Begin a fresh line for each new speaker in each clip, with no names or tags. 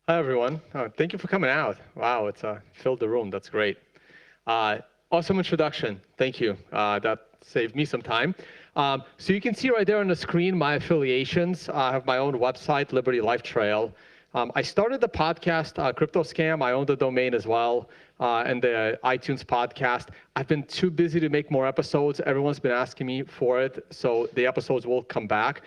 Hi, everyone. Thank you for coming out. Wow, it's filled the room. That's great. Uh, awesome introduction. Thank you. That saved me some time. So you can see right there on the screen my affiliations. I have my own website, Liberty Life Trail. I started the podcast, Crypto Scam. I own the domain as well, and the iTunes podcast. I've been too busy to make more episodes. Everyone's been asking me for it, so the episodes will come back.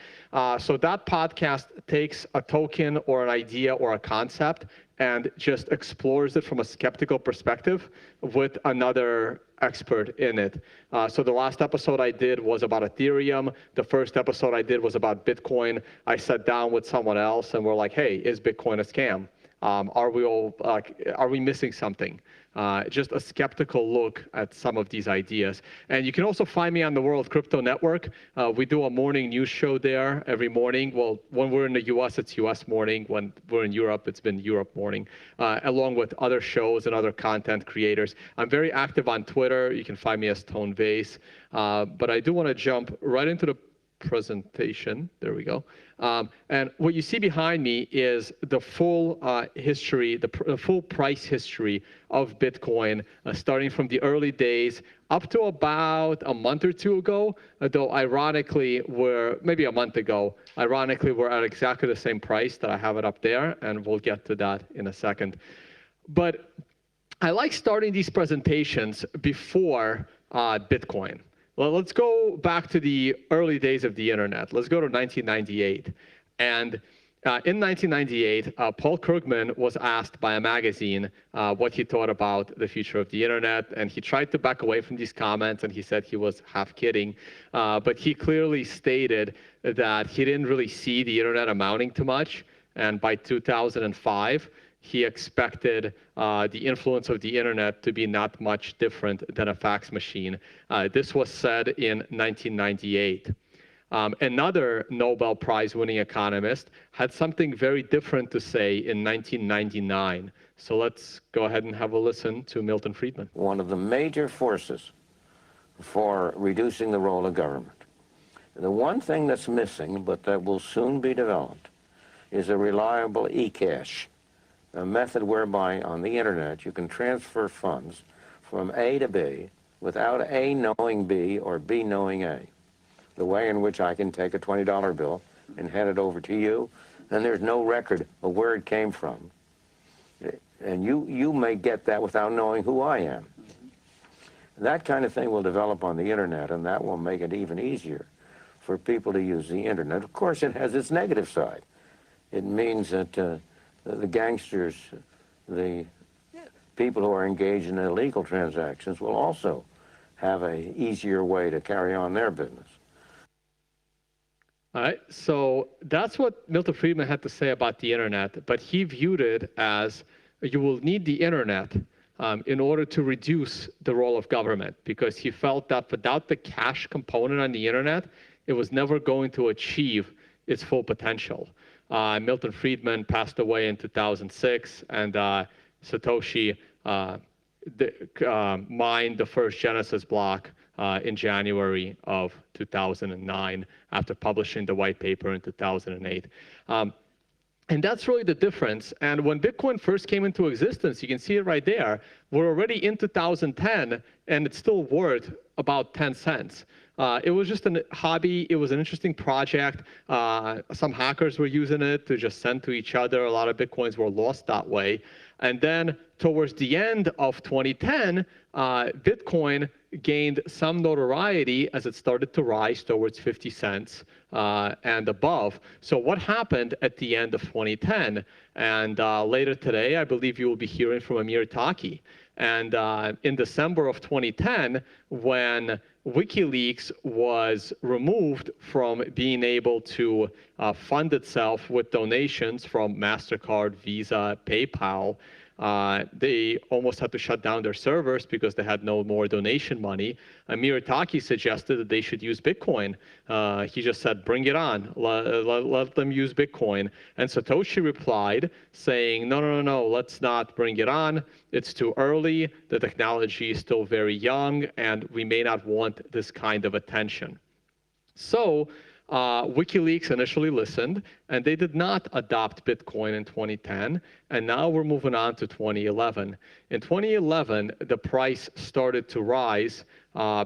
So that podcast takes a token or an idea or a concept and just explores it from a skeptical perspective with another expert in it. So the last episode I did was about Ethereum. The first episode I did was about Bitcoin. I sat down with someone else and we're like, hey, is Bitcoin a scam? Are we missing something? Just a skeptical look at some of these ideas. And you can also find me on the World Crypto Network. We do a morning news show there every morning. Well, when we're in the US, it's US morning. When we're in Europe, it's been Europe morning, along with other shows and other content creators. I'm very active on Twitter. You can find me as Tone Vays. But I do want to jump right into the presentation. There we go. And what you see behind me is the full history, the full price history of Bitcoin, starting from the early days up to about a month or two ago, though ironically, maybe a month ago, ironically, we're at exactly the same price that I have it up there, and we'll get to that in a second. But I like starting these presentations before Bitcoin. Well, let's go back to the early days of the internet. Let's go to 1998. And in 1998, Paul Krugman was asked by a magazine what he thought about the future of the internet. And he tried to back away from these comments, and he said he was half kidding. But he clearly stated that he didn't really see the internet amounting to much. And by 2005, he expected the influence of the internet to be not much different than a fax machine. This was said in 1998. Another Nobel Prize-winning economist had something very different to say in 1999. So let's go ahead and have a listen to Milton Friedman.
One of the major forces for reducing the role of government. The one thing that's missing, but that will soon be developed, is a reliable e-cash. A method whereby on the internet you can transfer funds from A to B without A knowing B or B knowing A. The way in which I can take a $20 bill and hand it over to you, and there's no record of where it came from. And you may get that without knowing who I am. That kind of thing will develop on the internet, and that will make it even easier for people to use the internet. Of course, it has its negative side. It means that the gangsters, the people who are engaged in illegal transactions will also have an easier way to carry on their business.
All right, so that's what Milton Friedman had to say about the internet, but he viewed it as you will need the internet in order to reduce the role of government, because he felt that without the cash component on the internet, it was never going to achieve its full potential. Milton Friedman passed away in 2006, and Satoshi mined the first Genesis block in January of 2009 after publishing the white paper in 2008. And that's really the difference. And when Bitcoin first came into existence, you can see it right there, we're already in 2010, and it's still worth about 10 cents. It was just a hobby. It was an interesting project. Some hackers were using it to just send to each other. A lot of Bitcoins were lost that way. And then towards the end of 2010, Bitcoin gained some notoriety as it started to rise towards 50 cents and above. So what happened at the end of 2010? And later today, I believe you will be hearing from Amir Taki. And in December of 2010, when WikiLeaks was removed from being able to fund itself with donations from MasterCard, Visa, PayPal, they almost had to shut down their servers because they had no more donation money. Amir Taki suggested that they should use Bitcoin. He just said, bring it on, let them use Bitcoin. And Satoshi replied saying, no, let's not bring it on. It's too early, the technology is still very young, and we may not want this kind of attention. So WikiLeaks initially listened, and they did not adopt Bitcoin in 2010, and now we're moving on to 2011. In 2011, the price started to rise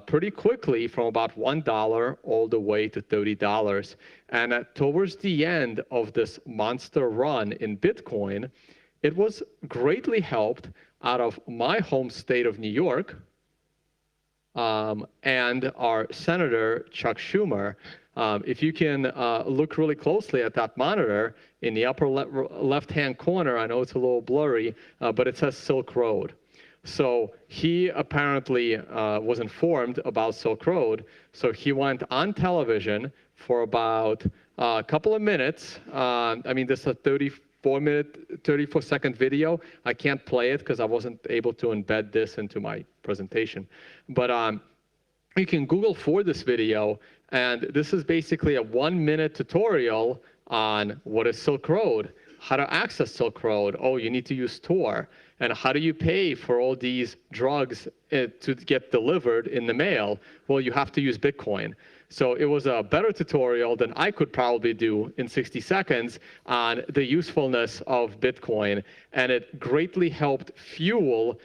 pretty quickly from about $1 all the way to $30. And towards the end of this monster run in Bitcoin, it was greatly helped out of my home state of New York and our Senator Chuck Schumer. If you can look really closely at that monitor in the upper left-hand corner, I know it's a little blurry, but it says Silk Road. So he apparently was informed about Silk Road, so he went on television for about a couple of minutes. I mean, this is a 34-second video. I can't play it because I wasn't able to embed this into my presentation. But you can Google for this video, and this is basically a 1-minute tutorial on what is Silk Road, how to access Silk Road. Oh, you need to use Tor. And how do you pay for all these drugs to get delivered in the mail? Well, you have to use Bitcoin. So it was a better tutorial than I could probably do in 60 seconds on the usefulness of Bitcoin. And it greatly helped fuel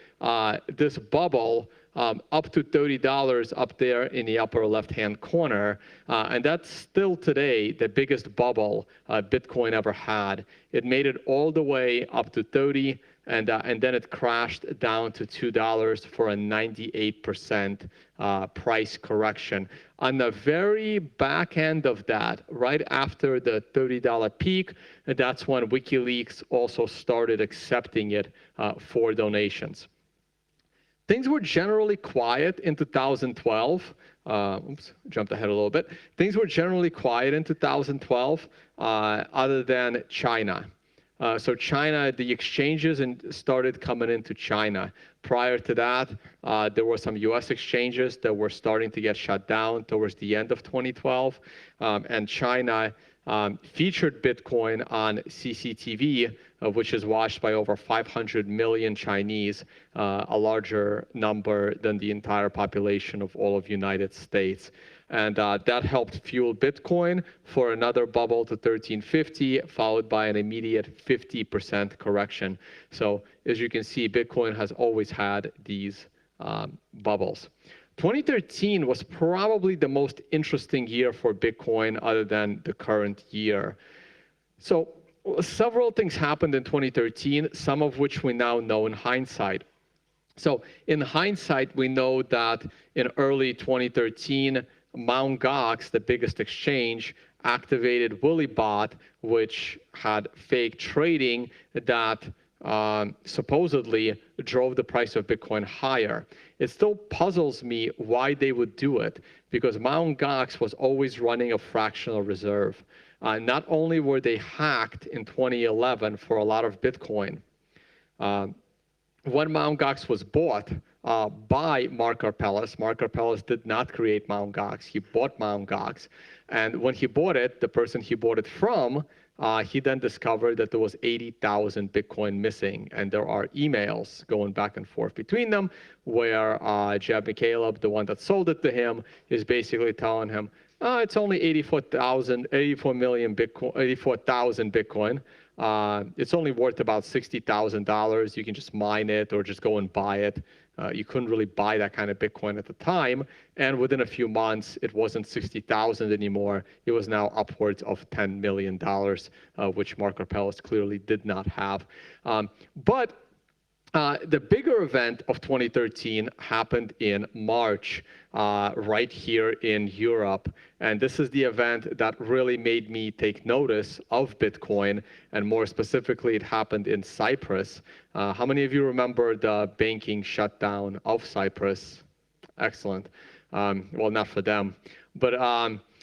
this bubble up to $30 up there in the upper left-hand corner. And that's still today the biggest bubble Bitcoin ever had. It made it all the way up to 30, and then it crashed down to $2 for a 98% price correction. On the very back end of that, right after the $30 peak, that's when WikiLeaks also started accepting it for donations. Things were generally quiet in 2012. Oops, jumped ahead a little bit. Things were generally quiet in 2012, other than China. So China, the exchanges started coming into China. Prior to that, there were some US exchanges that were starting to get shut down towards the end of 2012. And China featured Bitcoin on CCTV, which is watched by over 500 million Chinese, a larger number than the entire population of all of United States. And that helped fuel Bitcoin for another bubble to 1350, followed by an immediate 50% correction. So as you can see, Bitcoin has always had these bubbles. 2013 was probably the most interesting year for Bitcoin other than the current year. So several things happened in 2013, some of which we now know in hindsight. So in hindsight, we know that in early 2013, Mt. Gox, the biggest exchange, activated WillyBot, which had fake trading that supposedly drove the price of Bitcoin higher. It still puzzles me why they would do it, because Mt. Gox was always running a fractional reserve. Not only were they hacked in 2011 for a lot of Bitcoin, when Mt. Gox was bought by Mark Karpelès did not create Mt. Gox. He bought Mt. Gox. And when he bought it, the person he bought it from, he then discovered that there was 80,000 Bitcoin missing. And there are emails going back and forth between them where Jeb McCaleb, the one that sold it to him, is basically telling him, it's only 84,000 Bitcoin. It's only worth about $60,000. You can just mine it or just go and buy it. You couldn't really buy that kind of Bitcoin at the time. And within a few months, it wasn't 60,000 anymore. It was now upwards of $10 million, which Mark Karpelès clearly did not have. But the bigger event of 2013 happened in March, right here in Europe. And this is the event that really made me take notice of Bitcoin. And more specifically, it happened in Cyprus. How many of you remember the banking shutdown of Cyprus? Excellent. Well, not for them. But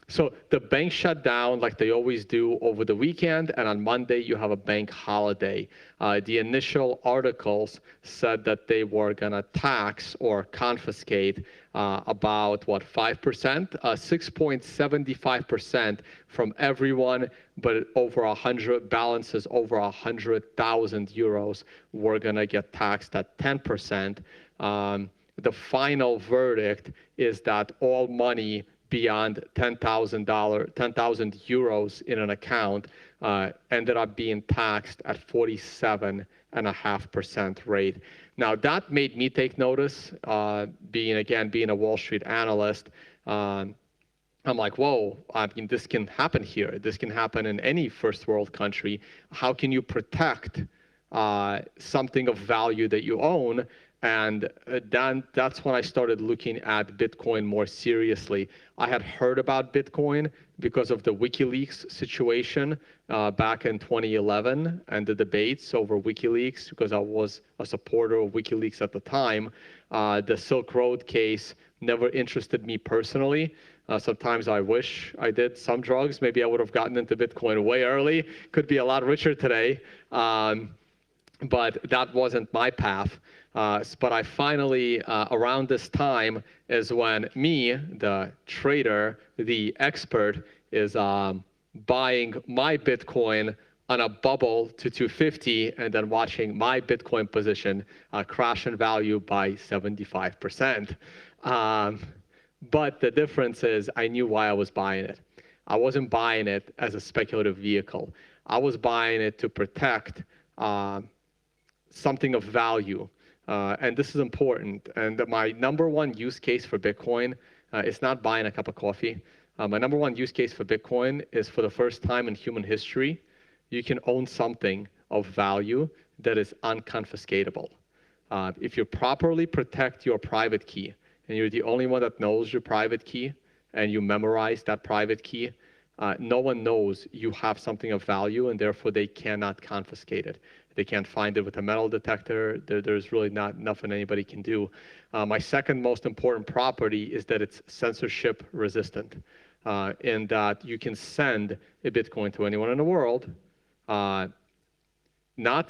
so the bank shut down like they always do over the weekend, and on Monday you have a bank holiday. The initial articles said that they were going to tax or confiscate about, 5%? 6.75% from everyone, but over 100 balances over 100,000 euros were going to get taxed at 10%. The final verdict is that all money beyond $10,000, 10,000 euros in an account ended up being taxed at 47.5% rate. Now that made me take notice, being a Wall Street analyst. I'm like, whoa, I mean, this can happen here. This can happen in any first world country. How can you protect something of value that you own? And then that's when I started looking at Bitcoin more seriously. I had heard about Bitcoin because of the WikiLeaks situation back in 2011 and the debates over WikiLeaks, because I was a supporter of WikiLeaks at the time. The Silk Road case never interested me personally. Sometimes I wish I did some drugs. Maybe I would have gotten into Bitcoin way early. Could be a lot richer today. But that wasn't my path. But I finally, around this time, is when me, the trader, the expert, is buying my Bitcoin on a bubble to 250 and then watching my Bitcoin position crash in value by 75%. But the difference is I knew why I was buying it. I wasn't buying it as a speculative vehicle. I was buying it to protect something of value. And this is important. And my number one use case for Bitcoin is not buying a cup of coffee. My number one use case for Bitcoin is, for the first time in human history, you can own something of value that is unconfiscatable. If you properly protect your private key, and you're the only one that knows your private key, and you memorize that private key, no one knows you have something of value, and therefore they cannot confiscate it. They can't find it with a metal detector. There's really not nothing anybody can do. My second most important property is that it's censorship resistant, in that you can send a Bitcoin to anyone in the world, not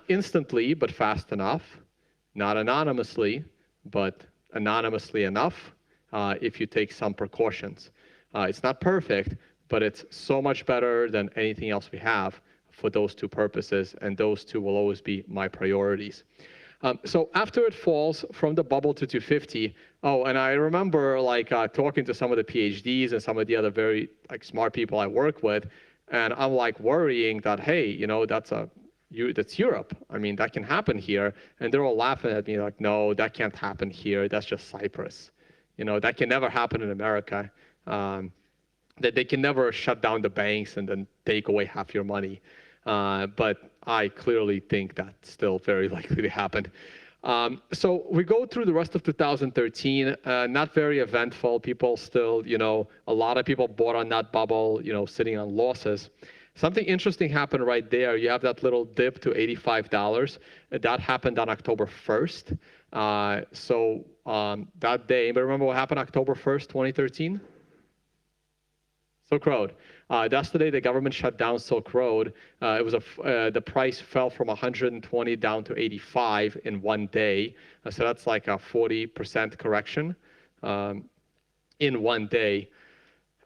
instantly, but fast enough, not anonymously, but anonymously enough if you take some precautions. It's not perfect, but it's so much better than anything else we have for those two purposes, and those two will always be my priorities. So after it falls from the bubble to 250, and I remember talking to some of the PhDs and some of the other very smart people I work with, and I'm worrying that, hey, that's Europe. I mean, that can happen here. And they're all laughing at me like, no, that can't happen here. That's just Cyprus. That can never happen in America. That they can never shut down the banks and then take away half your money. But I clearly think that's still very likely to happen. So we go through the rest of 2013, not very eventful. People still, a lot of people bought on that bubble, sitting on losses. Something interesting happened right there. You have that little dip to $85. That happened on October 1st. That day, but remember what happened October 1st, 2013? Silk Road. That's the day the government shut down Silk Road. The price fell from 120 down to 85 in one day. So that's like a 40% correction in one day.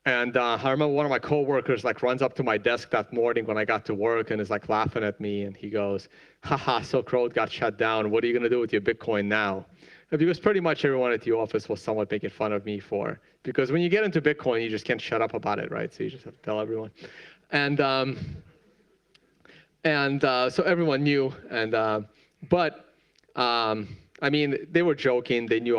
And I remember one of my coworkers runs up to my desk that morning when I got to work and is laughing at me, and he goes, haha, Silk Road got shut down. What are you going to do with your Bitcoin now? Because pretty much everyone at the office was somewhat making fun of me because when you get into Bitcoin, you just can't shut up about it, right? So you just have to tell everyone. And so everyone knew. I mean, they were joking. They knew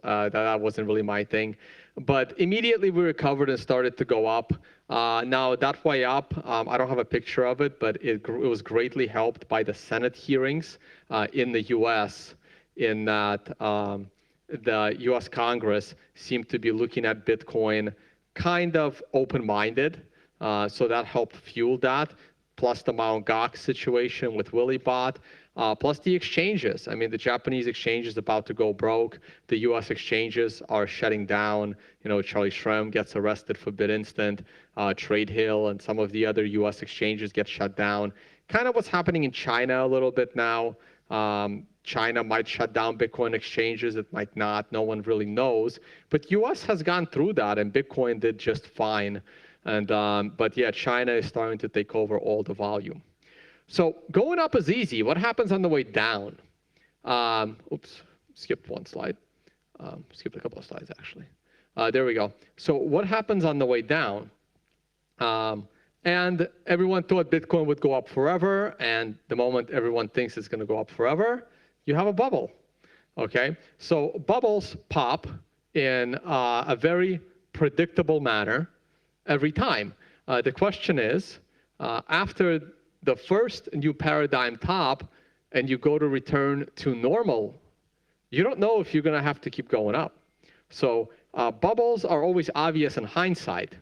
that wasn't really my thing. But immediately we recovered and started to go up. Now that way up, I don't have a picture of it, but it was greatly helped by the Senate hearings in the U.S. in that the U.S. Congress seemed to be looking at Bitcoin kind of open-minded. So that helped fuel that, plus the Mt. Gox situation with WillyBot. Plus the exchanges. I mean, the Japanese exchange is about to go broke. The U.S. exchanges are shutting down. Charlie Shrem gets arrested for BitInstant. TradeHill and some of the other U.S. exchanges get shut down. Kind of what's happening in China a little bit now. China might shut down Bitcoin exchanges. It might not. No one really knows. But U.S. has gone through that, and Bitcoin did just fine. But yeah, China is starting to take over all the volume. So going up is easy. What happens on the way down? Oops, skipped one slide. Skipped a couple of slides, actually. There we go. So what happens on the way down? And everyone thought Bitcoin would go up forever. And the moment everyone thinks it's going to go up forever, you have a bubble. Okay, so bubbles pop in a very predictable manner every time. The question is, after the first new paradigm top and you go to return to normal, you don't know if you're going to have to keep going up. So bubbles are always obvious in hindsight.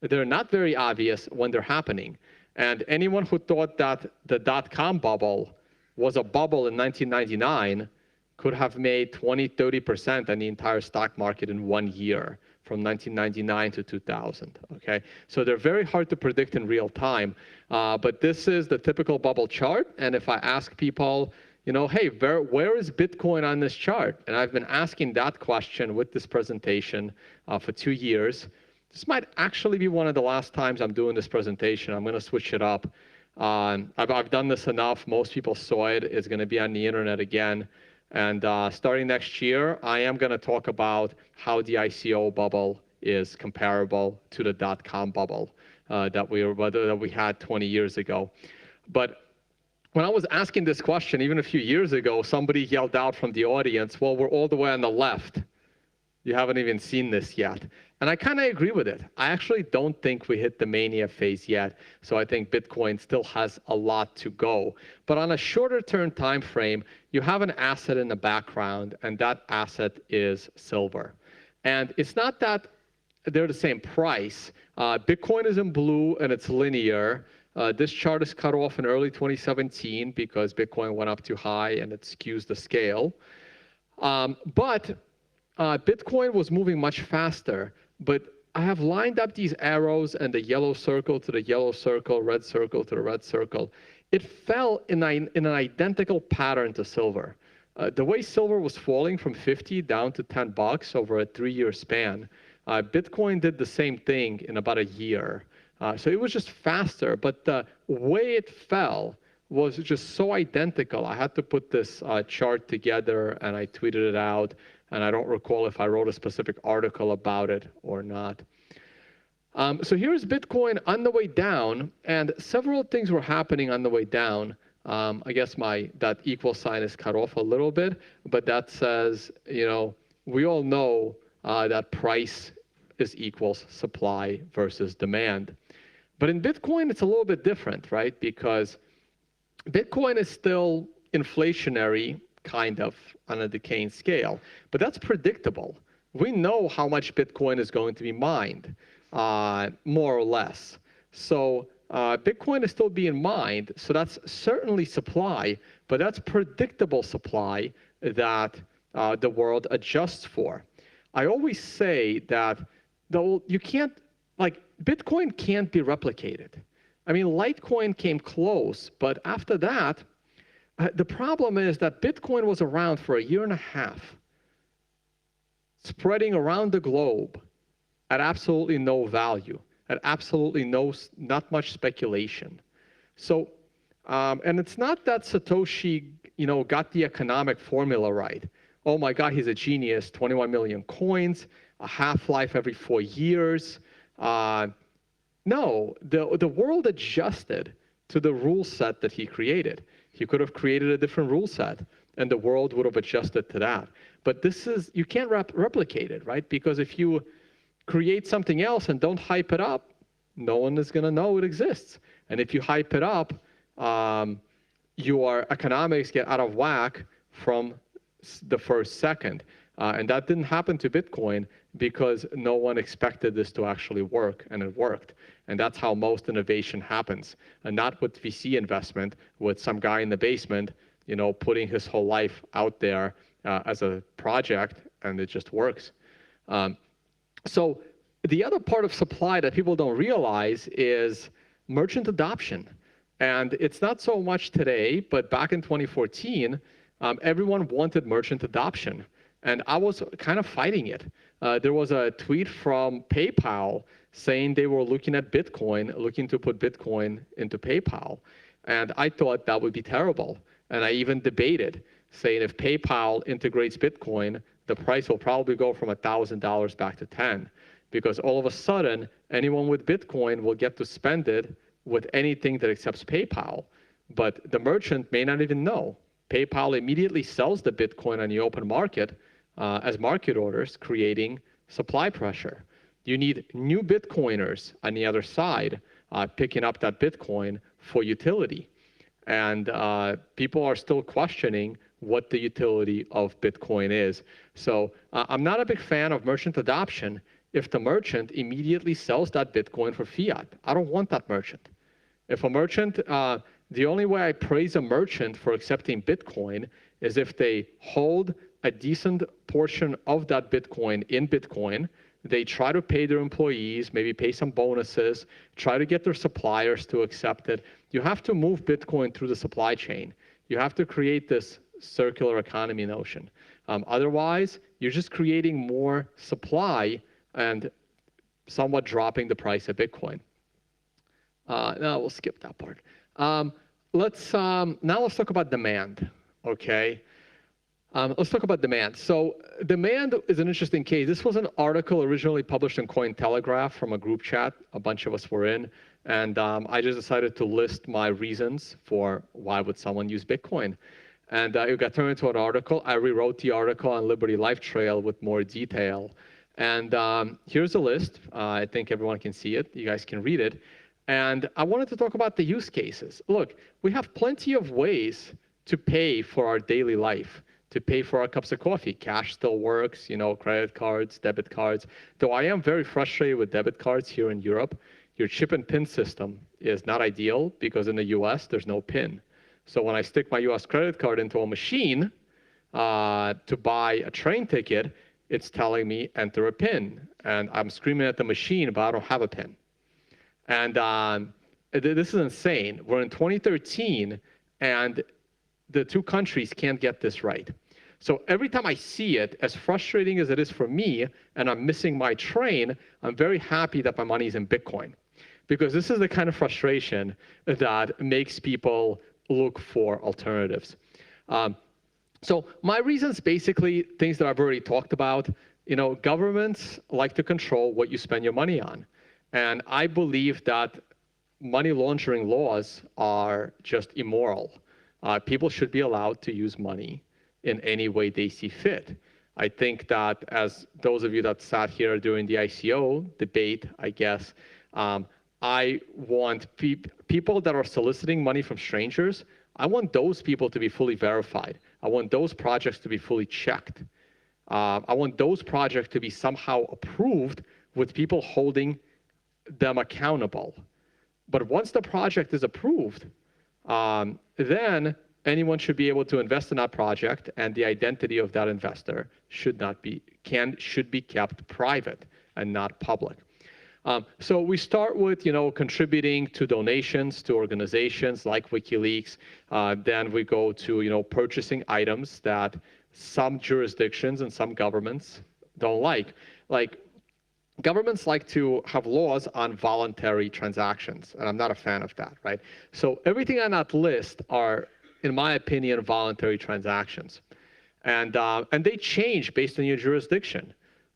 They're not very obvious when they're happening. And anyone who thought that the dot-com bubble was a bubble in 1999 could have made 20, 30% on the entire stock market in 1 year from 1999 to 2000, okay? So they're very hard to predict in real time, but this is the typical bubble chart. And if I ask people, you know, hey, where is Bitcoin on this chart? And I've been asking that question with this presentation for 2 years. This might actually be one of the last times I'm doing this presentation. I'm gonna switch it up. I've done this enough. Most people saw it. It's gonna be on the internet again. And starting next year, I am going to talk about how the ICO bubble is comparable to the dot-com bubble that we had 20 years ago. But when I was asking this question, even a few years ago, somebody yelled out from the audience, well, we're all the way on the left. You haven't even seen this yet. And I kind of agree with it. I actually don't think we hit the mania phase yet. So I think Bitcoin still has a lot to go. But on a shorter term time frame, you have an asset in the background, and that asset is silver. And it's not that they're the same price. Bitcoin is in blue and it's linear. This chart is cut off in early 2017 because Bitcoin went up too high and it skews the scale. But Bitcoin was moving much faster. But I have lined up these arrows and the yellow circle to the yellow circle, red circle to the red circle. It fell in an identical pattern to silver. The way silver was falling from 50 down to $10 over a 3-year span, Bitcoin did the same thing in about a year. So it was just faster, but the way it fell was just so identical. I had to put this chart together and I tweeted it out. And I don't recall if I wrote a specific article about it or not. So here's Bitcoin on the way down, and several things were happening on the way down. I guess that equal sign is cut off a little bit, but that says, you know, we all know that price is equals supply versus demand. But in Bitcoin, it's a little bit different, right? Because Bitcoin is still inflationary, kind of, on a decaying scale, but that's predictable. We know how much Bitcoin is going to be mined, more or less. So Bitcoin is still being mined, so that's certainly supply, but that's predictable supply that the world adjusts for. I always say that you can't, like, Bitcoin can't be replicated. I mean, Litecoin came close, but after that, the problem is that Bitcoin was around for 1.5 years, spreading around the globe at absolutely no value, at absolutely not much speculation. So, and it's not that Satoshi, you know, got the economic formula right. Oh my God, he's a genius, 21 million coins, a half-life every 4 years. No, the world adjusted to the rule set that he created. He could have created a different rule set, and the world would have adjusted to that. But you can't replicate it, right? Because if you create something else and don't hype it up, no one is going to know it exists. And if you hype it up, your economics get out of whack from the first second. And that didn't happen to Bitcoin because no one expected this to actually work, and it worked. And that's how most innovation happens, and not with VC investment, with some guy in the basement, you know, putting his whole life out there as a project, and it just works. So the other part of supply that people don't realize is merchant adoption. And it's not so much today, but back in 2014, everyone wanted merchant adoption. And I was kind of fighting it. There was a tweet from PayPal saying they were looking at Bitcoin, looking to put Bitcoin into PayPal. And I thought that would be terrible. And I even debated. saying if PayPal integrates Bitcoin, the price will probably go from $1,000 back to 10, because all of a sudden, anyone with Bitcoin will get to spend it with anything that accepts PayPal. But the merchant may not even know. PayPal immediately sells the Bitcoin on the open market as market orders, creating supply pressure. You need new Bitcoiners on the other side picking up that Bitcoin for utility. And people are still questioning what the utility of Bitcoin is. So I'm not a big fan of merchant adoption if the merchant immediately sells that Bitcoin for fiat. I don't want that merchant. If a merchant, the only way I praise a merchant for accepting Bitcoin is if they hold a decent portion of that Bitcoin in Bitcoin, they try to pay their employees, maybe pay some bonuses, try to get their suppliers to accept it. You have to move Bitcoin through the supply chain. You have to create this circular economy notion. Otherwise, you're just creating more supply and somewhat dropping the price of Bitcoin. No, we'll skip that part. Now let's talk about demand, okay? Let's talk about demand. So demand is an interesting case. This was an article originally published in Cointelegraph from a group chat a bunch of us were in, and I just decided to list my reasons for why would someone use Bitcoin. And it got turned into an article. I rewrote the article on Liberty Life Trail with more detail. And here's a list. I think everyone can see it. You guys can read it. And I wanted to talk about the use cases. Look, we have plenty of ways to pay for our daily life, to pay for our cups of coffee. Cash still works, credit cards, debit cards. Though I am very frustrated with debit cards here in Europe. Your chip and PIN system is not ideal because in the US, there's no PIN. So when I stick my US credit card into a machine to buy a train ticket, it's telling me enter a PIN. And I'm screaming at the machine, but I don't have a PIN. And this is insane. We're in 2013, and the two countries can't get this right. So every time I see it, as frustrating as it is for me, and I'm missing my train, I'm very happy that my money is in Bitcoin. Because this is the kind of frustration that makes people look for alternatives. So my reasons, basically, things that I've already talked about. Governments like to control what you spend your money on. And I believe that money laundering laws are just immoral. People should be allowed to use money in any way they see fit. I think that as those of you that sat here during the ICO debate, I guess, I want people that are soliciting money from strangers, I want those people to be fully verified. I want those projects to be fully checked. I want those projects to be somehow approved with people holding them accountable. But once the project is approved, then anyone should be able to invest in that project, and the identity of that investor should be kept private and not public. So we start with, contributing to donations to organizations like WikiLeaks. Then we go to, purchasing items that some jurisdictions and some governments don't like. Like, governments like to have laws on voluntary transactions, and I'm not a fan of that, right? So everything on that list are, in my opinion, voluntary transactions. And they change based on your jurisdiction.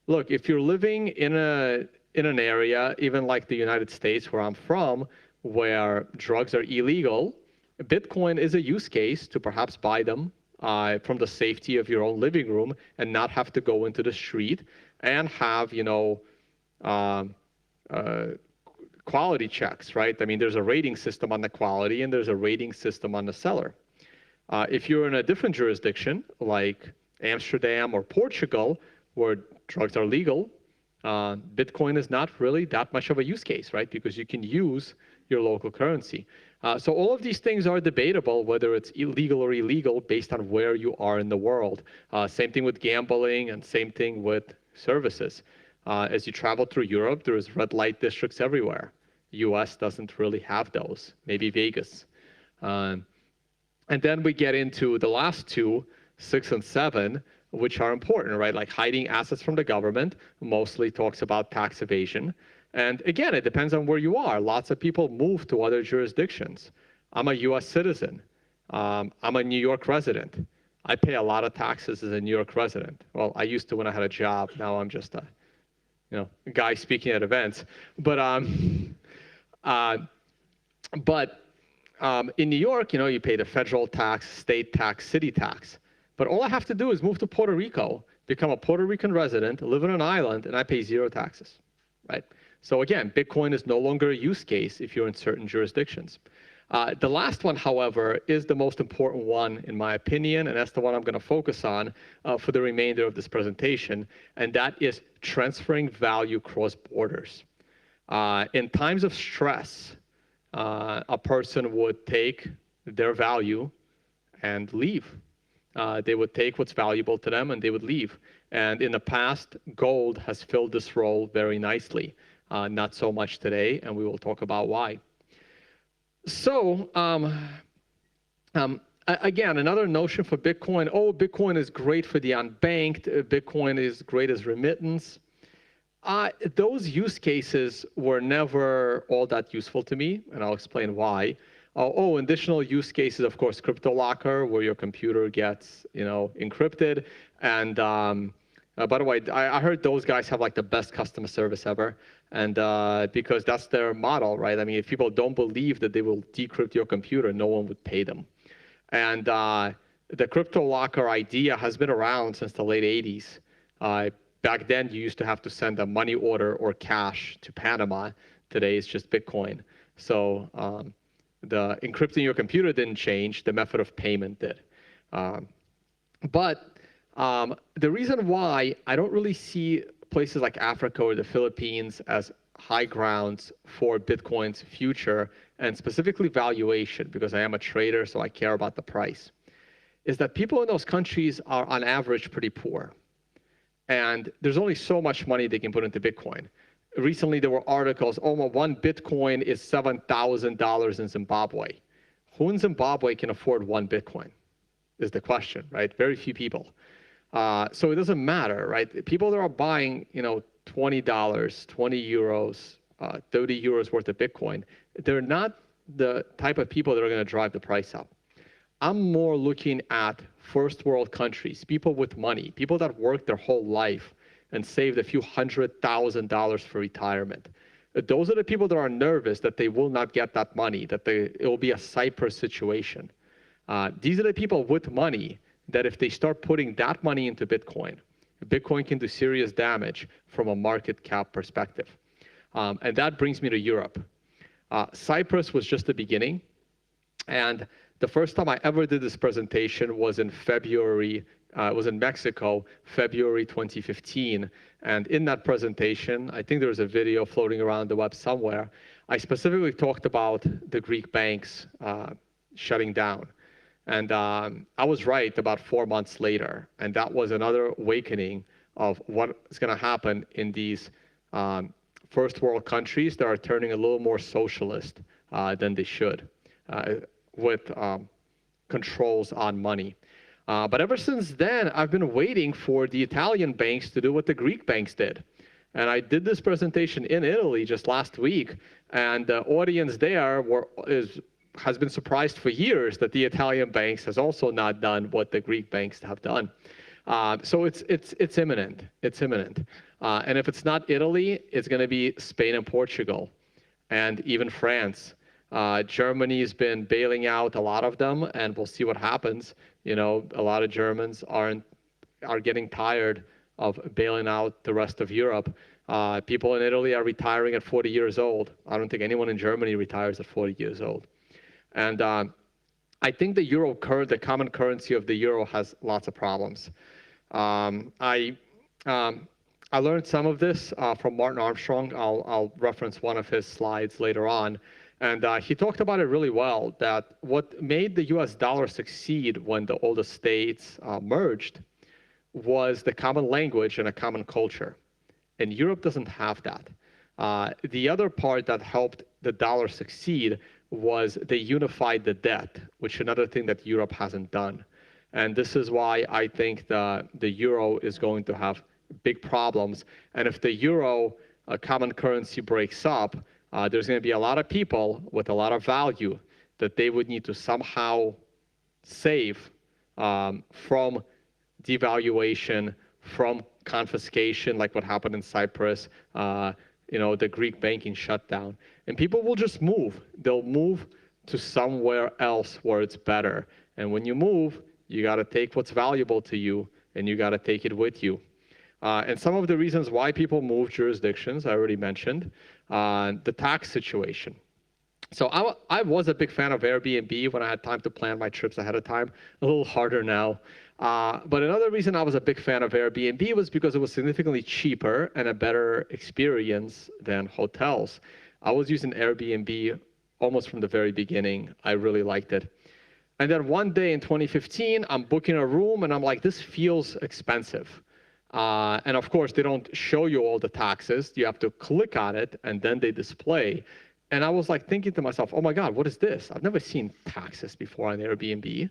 Look, if you're living in an area, even like the United States where I'm from, where drugs are illegal, Bitcoin is a use case to perhaps buy them from the safety of your own living room and not have to go into the street and have, quality checks, right? I mean, there's a rating system on the quality and there's a rating system on the seller. If you're in a different jurisdiction like Amsterdam or Portugal, where drugs are legal, Bitcoin is not really that much of a use case, right? Because you can use your local currency. So all of these things are debatable, whether it's illegal or illegal based on where you are in the world. Same thing with gambling and same thing with services. As you travel through Europe, there's red light districts everywhere. US doesn't really have those, maybe Vegas. And then we get into the last two, 6 and 7, which are important, right? Like hiding assets from the government, mostly talks about tax evasion. And again, it depends on where you are. Lots of people move to other jurisdictions. I'm a US citizen. I'm a New York resident. I pay a lot of taxes as a New York resident. Well, I used to when I had a job. Now I'm just a, a guy speaking at events. But uh, but in New York, you pay the federal tax, state tax, city tax. But all I have to do is move to Puerto Rico, become a Puerto Rican resident, live on an island, and I pay zero taxes, right? So again, Bitcoin is no longer a use case if you're in certain jurisdictions. The last one, however, is the most important one in my opinion, and that's the one I'm going to focus on for the remainder of this presentation, and that is transferring value cross borders. In times of stress, a person would take their value and leave. They would take what's valuable to them and they would leave. And in the past, gold has filled this role very nicely. Not so much today, and we will talk about why. So, again, another notion for Bitcoin, Bitcoin is great for the unbanked, Bitcoin is great as remittance. Those use cases were never all that useful to me, and I'll explain why. Additional use cases, of course, crypto locker, where your computer gets, encrypted. And by the way, I heard those guys have like the best customer service ever. And because that's their model, right? I mean, if people don't believe that they will decrypt your computer, no one would pay them. And the crypto locker idea has been around since the late 80s. Back then, you used to have to send a money order or cash to Panama. Today, it's just Bitcoin. So the encrypting your computer didn't change. The method of payment did. But the reason why I don't really see places like Africa or the Philippines as high grounds for Bitcoin's future, and specifically valuation, because I am a trader, so I care about the price, is that people in those countries are on average pretty poor. And there's only so much money they can put into Bitcoin. Recently, there were articles, almost one Bitcoin is $7,000 in Zimbabwe. Who in Zimbabwe can afford one Bitcoin is the question, right? Very few people. So it doesn't matter, right? People that are buying, $20, 20 euros, 30 euros worth of Bitcoin, they're not the type of people that are going to drive the price up. I'm more looking at first world countries, people with money, people that worked their whole life and saved a few $100,000 for retirement. Those are the people that are nervous that they will not get that money, that it will be a Cyprus situation. These are the people with money that if they start putting that money into Bitcoin, Bitcoin can do serious damage from a market cap perspective. And that brings me to Europe. Cyprus was just the beginning. And the first time I ever did this presentation was in February, it was in Mexico, February 2015. And in that presentation, I think there's a video floating around the web somewhere, I specifically talked about the Greek banks shutting down. And I was right about 4 months later. And that was another awakening of what is going to happen in these first world countries that are turning a little more socialist than they should, with controls on money. But ever since then, I've been waiting for the Italian banks to do what the Greek banks did. And I did this presentation in Italy just last week, and the audience there has been surprised for years that the Italian banks has also not done what the Greek banks have done. So it's imminent. It's imminent. And if it's not Italy, it's going to be Spain and Portugal, and even France. Germany's been bailing out a lot of them, and we'll see what happens. A lot of Germans are getting tired of bailing out the rest of Europe. People in Italy are retiring at 40 years old. I don't think anyone in Germany retires at 40 years old. And I think the common currency of the euro has lots of problems. I learned some of this from Martin Armstrong. I'll reference one of his slides later on. And he talked about it really well, that what made the US dollar succeed when all the states merged was the common language and a common culture. And Europe doesn't have that. The other part that helped the dollar succeed was they unified the debt, which is another thing that Europe hasn't done. And this is why I think the euro is going to have big problems. And if the euro common currency breaks up, there's going to be a lot of people with a lot of value that they would need to somehow save from devaluation, from confiscation, like what happened in Cyprus, the Greek banking shutdown. And people will just move. They'll move to somewhere else where it's better. And when you move, you got to take what's valuable to you, and you got to take it with you. And some of the reasons why people move jurisdictions, I already mentioned, the tax situation. So I was a big fan of Airbnb when I had time to plan my trips ahead of time. A little harder now. But another reason I was a big fan of Airbnb was because it was significantly cheaper and a better experience than hotels. I was using Airbnb almost from the very beginning. I really liked it. And then one day in 2015, I'm booking a room and I'm like, this feels expensive. And of course, they don't show you all the taxes. You have to click on it and then they display. And I was like thinking to myself, oh my God, what is this? I've never seen taxes before on Airbnb.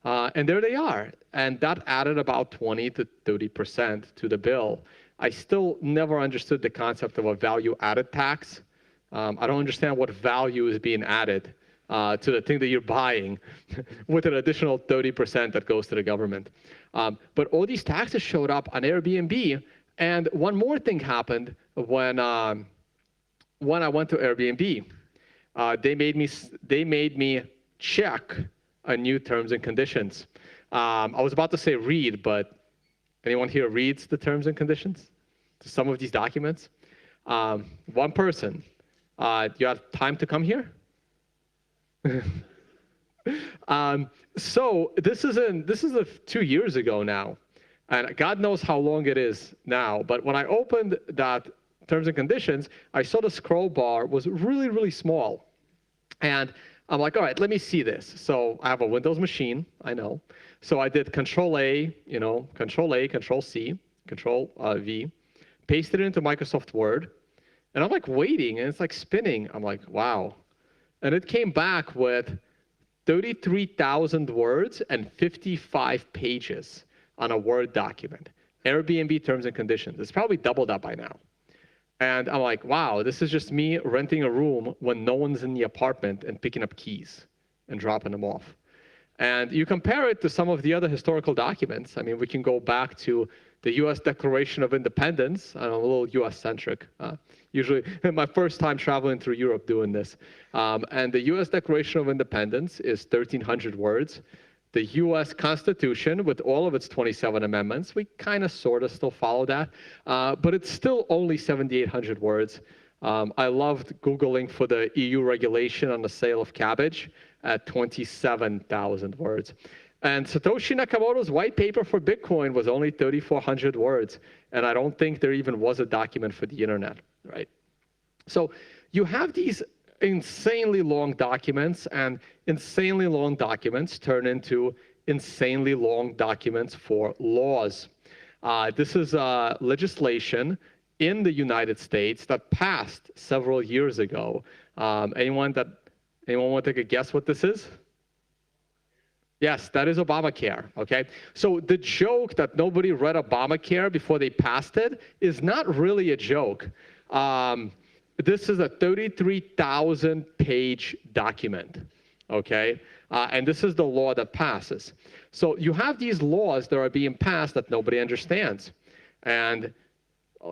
And there they are. And that added about 20 to 30% to the bill. I still never understood the concept of a value added tax. I don't understand what value is being added to the thing that you're buying with an additional 30% that goes to the government. But all these taxes showed up on Airbnb. And one more thing happened when I went to Airbnb. They made me check a new terms and conditions. I was about to say read, but anyone here reads the terms and conditions to some of these documents? One person. You have time to come here? So this is 2 years ago now, and God knows how long it is now. But when I opened that terms and conditions, I saw the scroll bar was really, really small. And I'm like, all right, let me see this. So I have a Windows machine, I know. So I did Control A, Control C, Control V, pasted it into Microsoft Word. And I'm like waiting, and it's like spinning. I'm like, wow. And it came back with 33,000 words and 55 pages on a Word document. Airbnb terms and conditions. It's probably doubled that by now. And I'm like, wow, this is just me renting a room when no one's in the apartment and picking up keys and dropping them off. And you compare it to some of the other historical documents. I mean, we can go back to the U.S. Declaration of Independence. I'm a little U.S.-centric. Usually, my first time traveling through Europe doing this. And the U.S. Declaration of Independence is 1,300 words. The U.S. Constitution, with all of its 27 amendments, we kind of sort of still follow that, but it's still only 7,800 words. I loved Googling for the EU regulation on the sale of cabbage at 27,000 words. And Satoshi Nakamoto's white paper for Bitcoin was only 3,400 words, and I don't think there even was a document for the internet, right? So you have these insanely long documents, and insanely long documents turn into insanely long documents for laws. This is legislation in the United States that passed several years ago. Anyone want to take a guess what this is? Yes, that is Obamacare, okay? So the joke that nobody read Obamacare before they passed it is not really a joke. This is a 33,000-page document, okay? And this is the law that passes. So you have these laws that are being passed that nobody understands. And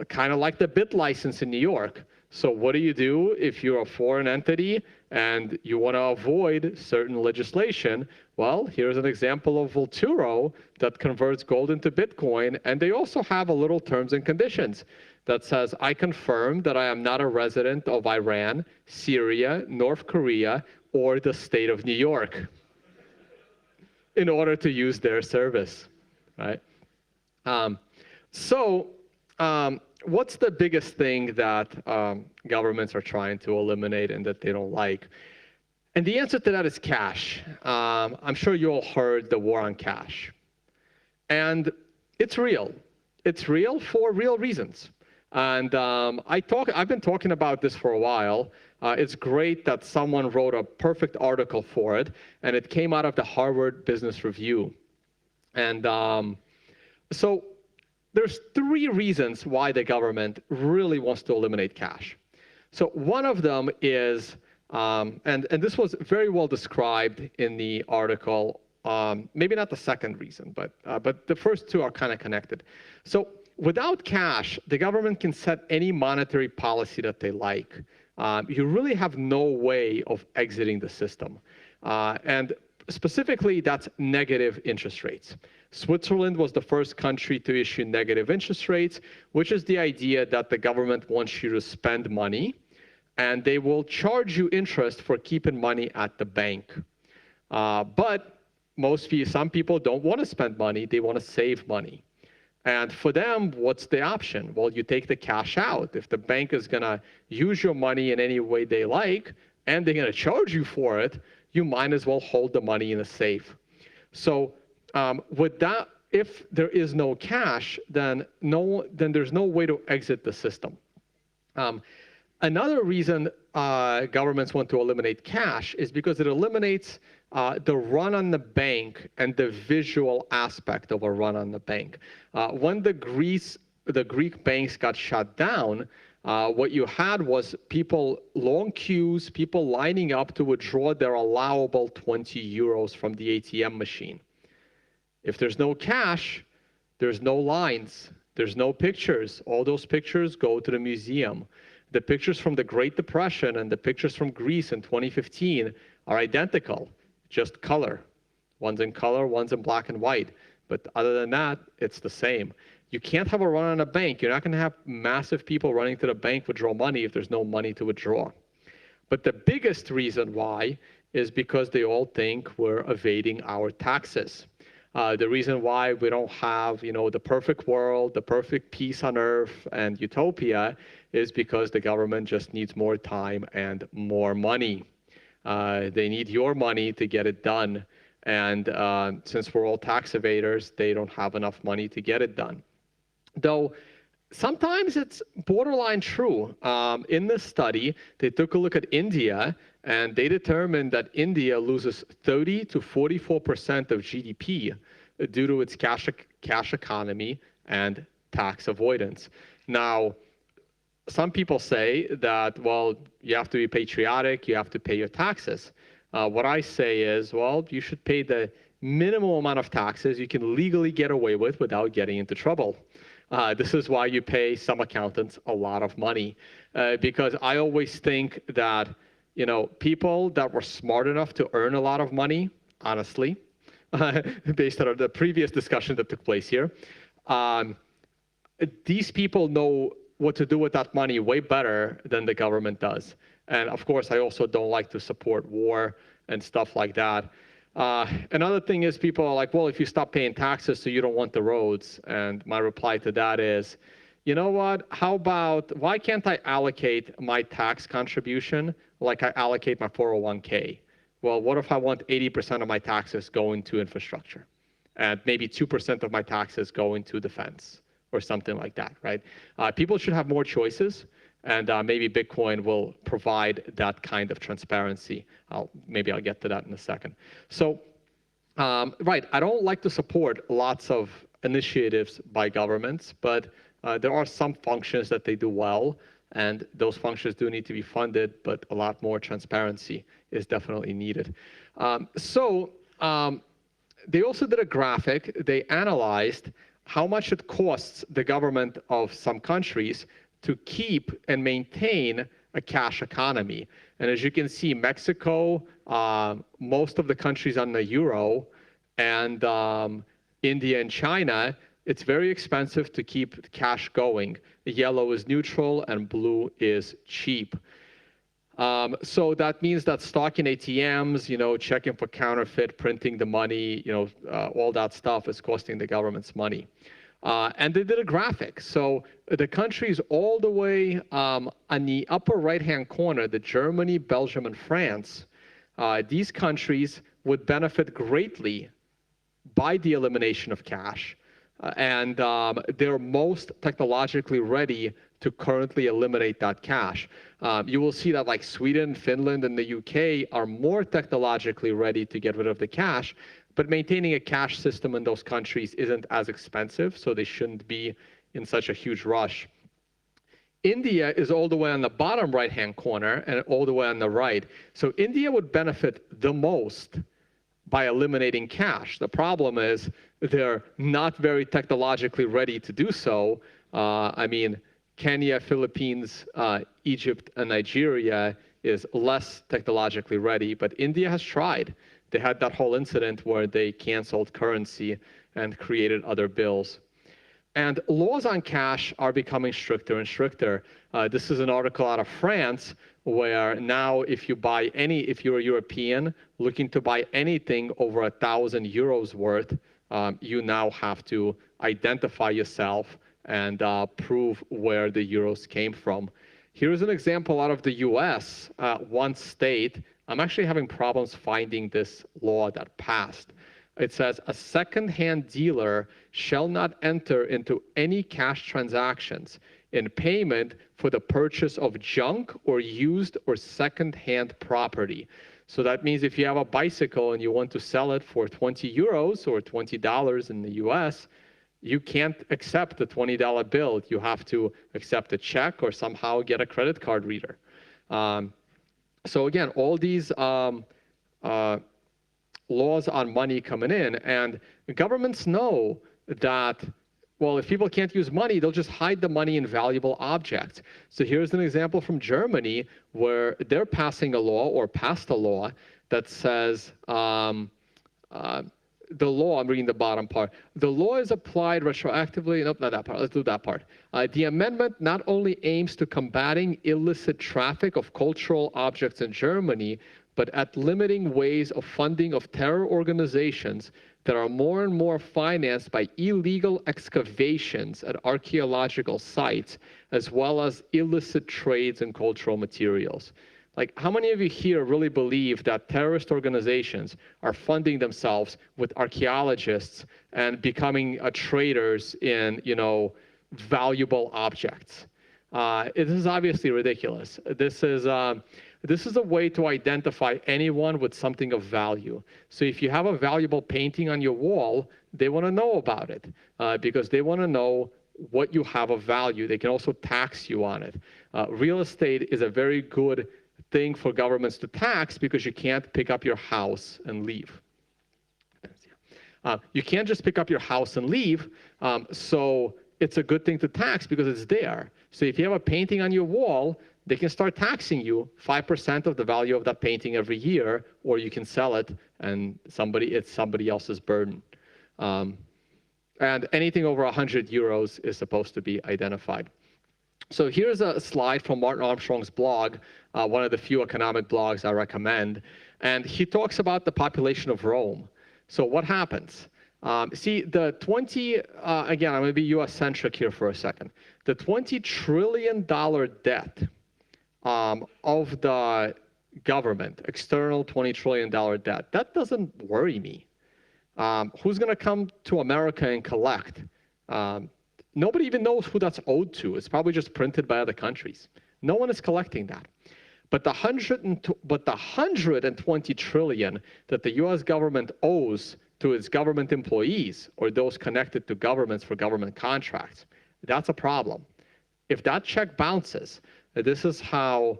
kind of like the bit license in New York. So what do you do if you're a foreign entity and you want to avoid certain legislation? Well, here's an example of Vulturo that converts gold into Bitcoin, and they also have a little terms and conditions that says, I confirm that I am not a resident of Iran, Syria, North Korea, or the state of New York in order to use their service, right? What's the biggest thing that governments are trying to eliminate and that they don't like? And the answer to that is cash. I'm sure you all heard the war on cash. And it's real. It's real for real reasons. And I've been talking about this for a while. It's great that someone wrote a perfect article for it, and it came out of the Harvard Business Review. And so there's 3 reasons why the government really wants to eliminate cash. So one of them is, and this was very well described in the article Maybe not the second reason, but the first two are kind of connected. So without cash, the government can set any monetary policy that they like. You really have no way of exiting the system. And specifically, that's negative interest rates. Switzerland was the first country to issue negative interest rates, which is the idea that the government wants you to spend money, and they will charge you interest for keeping money at the bank. But some people don't want to spend money, they want to save money. And for them, what's the option? Well, you take the cash out. If the bank is going to use your money in any way they like, and they're going to charge you for it, you might as well hold the money in a safe. So with that, if there is no cash, then there's no way to exit the system. Another reason governments want to eliminate cash is because it eliminates the run on the bank and the visual aspect of a run on the bank. When the Greek banks got shut down, what you had was long queues, people lining up to withdraw their allowable 20 euros from the ATM machine. If there's no cash, there's no lines, there's no pictures. All those pictures go to the museum. The pictures from the Great Depression and the pictures from Greece in 2015 are identical, just color. One's in color, one's in black and white. But other than that, it's the same. You can't have a run on a bank. You're not going to have massive people running to the bank withdraw money if there's no money to withdraw. But the biggest reason why is because they all think we're evading our taxes. The reason why we don't have, the perfect world, the perfect peace on earth and utopia is because the government just needs more time and more money. They need your money to get it done. And since we're all tax evaders, they don't have enough money to get it done. Though sometimes it's borderline true. In this study, they took a look at India, and they determined that India loses 30 to 44% of GDP due to its cash economy and tax avoidance. Now, some people say that, well, you have to be patriotic, you have to pay your taxes. What I say is, well, you should pay the minimum amount of taxes you can legally get away with without getting into trouble. This is why you pay some accountants a lot of money, because I always think that, people that were smart enough to earn a lot of money, honestly, based on the previous discussion that took place here, these people know what to do with that money way better than the government does. And of course, I also don't like to support war and stuff like that. Another thing is people are like, well, if you stop paying taxes, so you don't want the roads. And my reply to that is, you know what? Why can't I allocate my tax contribution like I allocate my 401k? Well, what if I want 80% of my taxes going to infrastructure and maybe 2% of my taxes going to defense or something like that, right? People should have more choices. And maybe Bitcoin will provide that kind of transparency. Maybe I'll get to that in a second. So, right, I don't like to support lots of initiatives by governments, but there are some functions that they do well, and those functions do need to be funded, but a lot more transparency is definitely needed. They also did a graphic. They analyzed how much it costs the government of some countries to keep and maintain a cash economy. And as you can see, Mexico, most of the countries on the euro, and India and China, it's very expensive to keep cash going. Yellow is neutral and blue is cheap. So that means that stocking ATMs, checking for counterfeit, printing the money, all that stuff is costing the government's money. And they did a graphic. So the countries all the way on the upper right-hand corner, the Germany, Belgium, and France, these countries would benefit greatly by the elimination of cash. And they're most technologically ready to currently eliminate that cash. You will see that like Sweden, Finland, and the UK are more technologically ready to get rid of the cash, but maintaining a cash system in those countries isn't as expensive, so they shouldn't be in such a huge rush. India is all the way on the bottom right-hand corner and all the way on the right. So India would benefit the most by eliminating cash. The problem is they're not very technologically ready to do so. I mean, Kenya, Philippines, Egypt, and Nigeria is less technologically ready, but India has tried. They had that whole incident where they canceled currency and created other bills. And laws on cash are becoming stricter and stricter. This is an article out of France where now if you're a European looking to buy anything over 1,000 euros worth, you now have to identify yourself and prove where the euros came from. Here's an example out of the US, one state. I'm actually having problems finding this law that passed. It says a second-hand dealer shall not enter into any cash transactions in payment for the purchase of junk or used or second-hand property. So that means if you have a bicycle and you want to sell it for 20 euros or $20 in the US, you can't accept the $20 bill. You have to accept a check or somehow get a credit card reader. So again, all these laws on money coming in, and governments know that, well, if people can't use money, they'll just hide the money in valuable objects. So here's an example from Germany where they're passing a law or passed a law that says, the law, I'm reading the bottom part. The law is applied retroactively. Nope, not that part. Let's do that part. The amendment not only aims to combating illicit traffic of cultural objects in Germany, but at limiting ways of funding of terror organizations that are more and more financed by illegal excavations at archaeological sites, as well as illicit trades in cultural materials. Like, how many of you here really believe that terrorist organizations are funding themselves with archaeologists and becoming traders in, valuable objects? It is obviously ridiculous. This is a way to identify anyone with something of value. So if you have a valuable painting on your wall, they want to know about it because they want to know what you have of value. They can also tax you on it. Real estate is a very good thing for governments to tax because you can't pick up your house and leave. You can't just pick up your house and leave, so it's a good thing to tax because it's there. So if you have a painting on your wall, they can start taxing you 5% of the value of that painting every year, or you can sell it and it's somebody else's burden. And anything over 100 euros is supposed to be identified. So here's a slide from Martin Armstrong's blog, one of the few economic blogs I recommend. And he talks about the population of Rome. So what happens? See, the again, I'm going to be US-centric here for a second. The $20 trillion debt of the government, external $20 trillion debt, that doesn't worry me. Who's going to come to America and collect? Nobody even knows who that's owed to. It's probably just printed by other countries. No one is collecting that. But the 120 trillion that the US government owes to its government employees or those connected to governments for government contracts, that's a problem. If that check bounces, this is how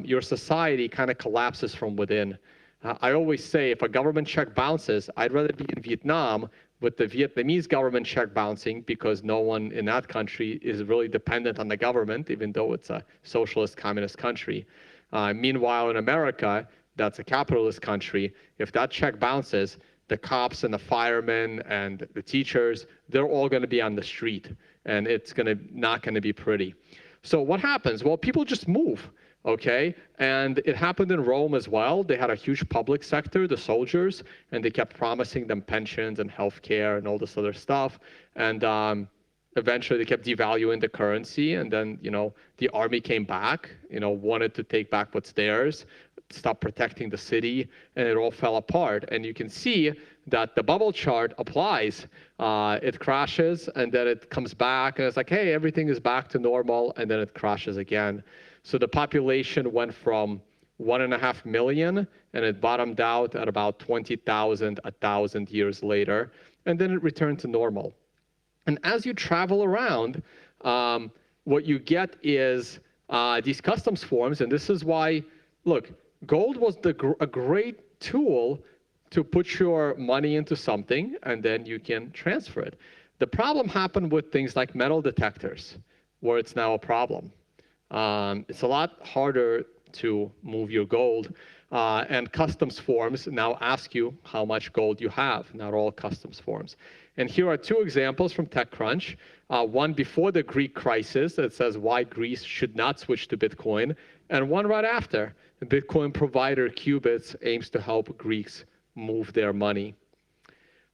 your society kind of collapses from within. I always say if a government check bounces, I'd rather be in Vietnam with the Vietnamese government check bouncing because no one in that country is really dependent on the government, even though it's a socialist communist country. Meanwhile, in America, that's a capitalist country. If that check bounces, the cops and the firemen and the teachers, they're all going to be on the street, and it's not going to be pretty. So what happens? Well, people just move. Okay, and it happened in Rome as well. They had a huge public sector, the soldiers, and they kept promising them pensions and healthcare and all this other stuff. And eventually they kept devaluing the currency, and then, the army came back, wanted to take back what's theirs, stop protecting the city, and it all fell apart. And you can see that the bubble chart applies. It crashes, and then it comes back, and it's like, hey, everything is back to normal, and then it crashes again. So the population went from 1.5 million, and it bottomed out at about 20,000, 1,000 years later, and then it returned to normal. And as you travel around, what you get is these customs forms, and this is why, look, gold was a great tool to put your money into something and then you can transfer it. The problem happened with things like metal detectors, where it's now a problem. It's a lot harder to move your gold, and customs forms now ask you how much gold you have, not all customs forms. And here are two examples from TechCrunch. One before the Greek crisis that says why Greece should not switch to Bitcoin, and one right after. The Bitcoin provider Qubits aims to help Greeks move their money.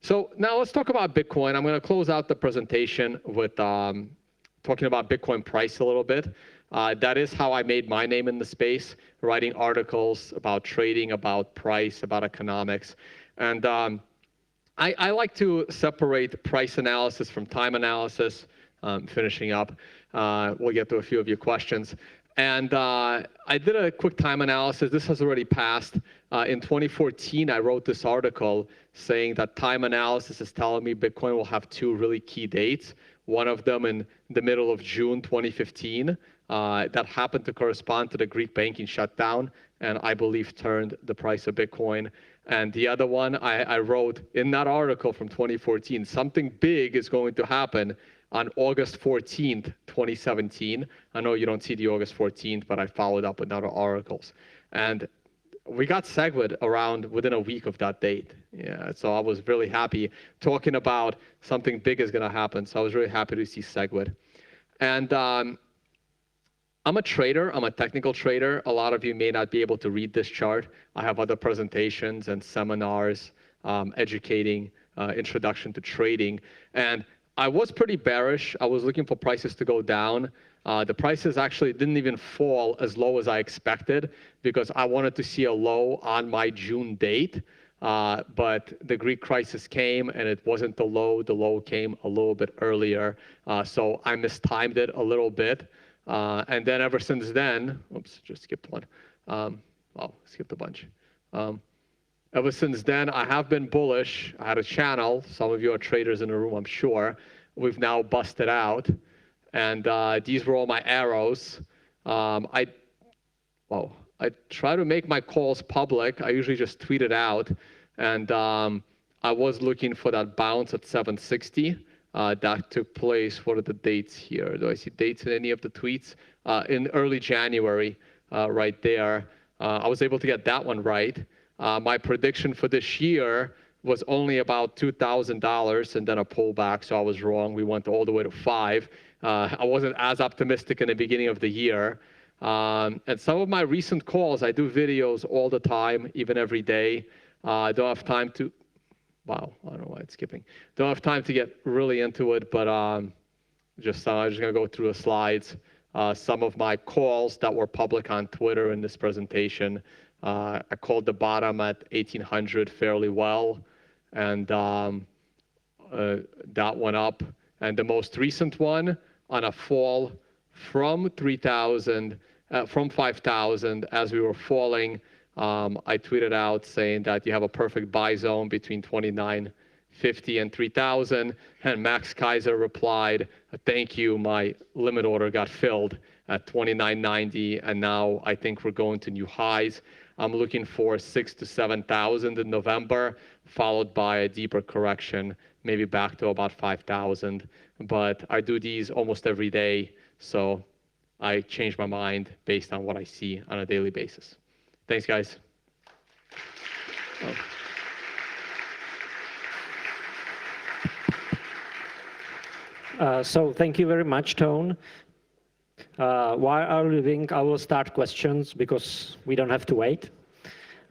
So now let's talk about Bitcoin. I'm going to close out the presentation with talking about Bitcoin price a little bit. That is how I made my name in the space, writing articles about trading, about price, about economics. And I like to separate price analysis from time analysis. Finishing up, we'll get to a few of your questions. And I did a quick time analysis. This has already passed. In 2014, I wrote this article saying that time analysis is telling me Bitcoin will have two really key dates. One of them in the middle of June 2015. That happened to correspond to the Greek banking shutdown, and I believe turned the price of Bitcoin. And the other one I wrote in that article from 2014, something big is going to happen on August 14th, 2017. I know you don't see the August 14th, but I followed up with other articles. And we got segued around within a week of that date. Yeah, so I was really happy talking about something big is going to happen. So I was really happy to see segued. And I'm a trader. I'm a technical trader. A lot of you may not be able to read this chart. I have other presentations and seminars educating introduction to trading. And I was pretty bearish. I was looking for prices to go down. The prices actually didn't even fall as low as I expected because I wanted to see a low on my June date. But the Greek crisis came and it wasn't the low. The low came a little bit earlier. So I mistimed it a little bit. And then ever since then, oops, just skipped one. Skipped a bunch. Ever since then, I have been bullish. I had a channel. Some of you are traders in the room, I'm sure. We've now busted out. And these were all my arrows. I try to make my calls public. I usually just tweet it out. And I was looking for that bounce at 760. That took place. What are the dates here? Do I see dates in any of the tweets? In early January, right there. I was able to get that one right. My prediction for this year was only about $2,000 and then a pullback, so I was wrong. We went all the way to 5. I wasn't as optimistic in the beginning of the year. And some of my recent calls, I do videos all the time, even every day. I don't have time to, wow, I don't know why it's skipping. Don't have time to get really into it, but I'm just gonna go through the slides. Some of my calls that were public on Twitter in this presentation. I called the bottom at 1800 fairly well, and that went up. And the most recent one on a fall from 3,000, from 5,000 as we were falling, I tweeted out saying that you have a perfect buy zone between 29.50 and 3,000. And Max Kaiser replied, "Thank you, my limit order got filled at 29.90, and now I think we're going to new highs." I'm looking for 6,000 to 7,000 in November, followed by a deeper correction, maybe back to about 5,000. But I do these almost every day, so I change my mind based on what I see on a daily basis. Thanks, guys.
So thank you very much, Tone. While I'm leaving, I will start questions because we don't have to wait.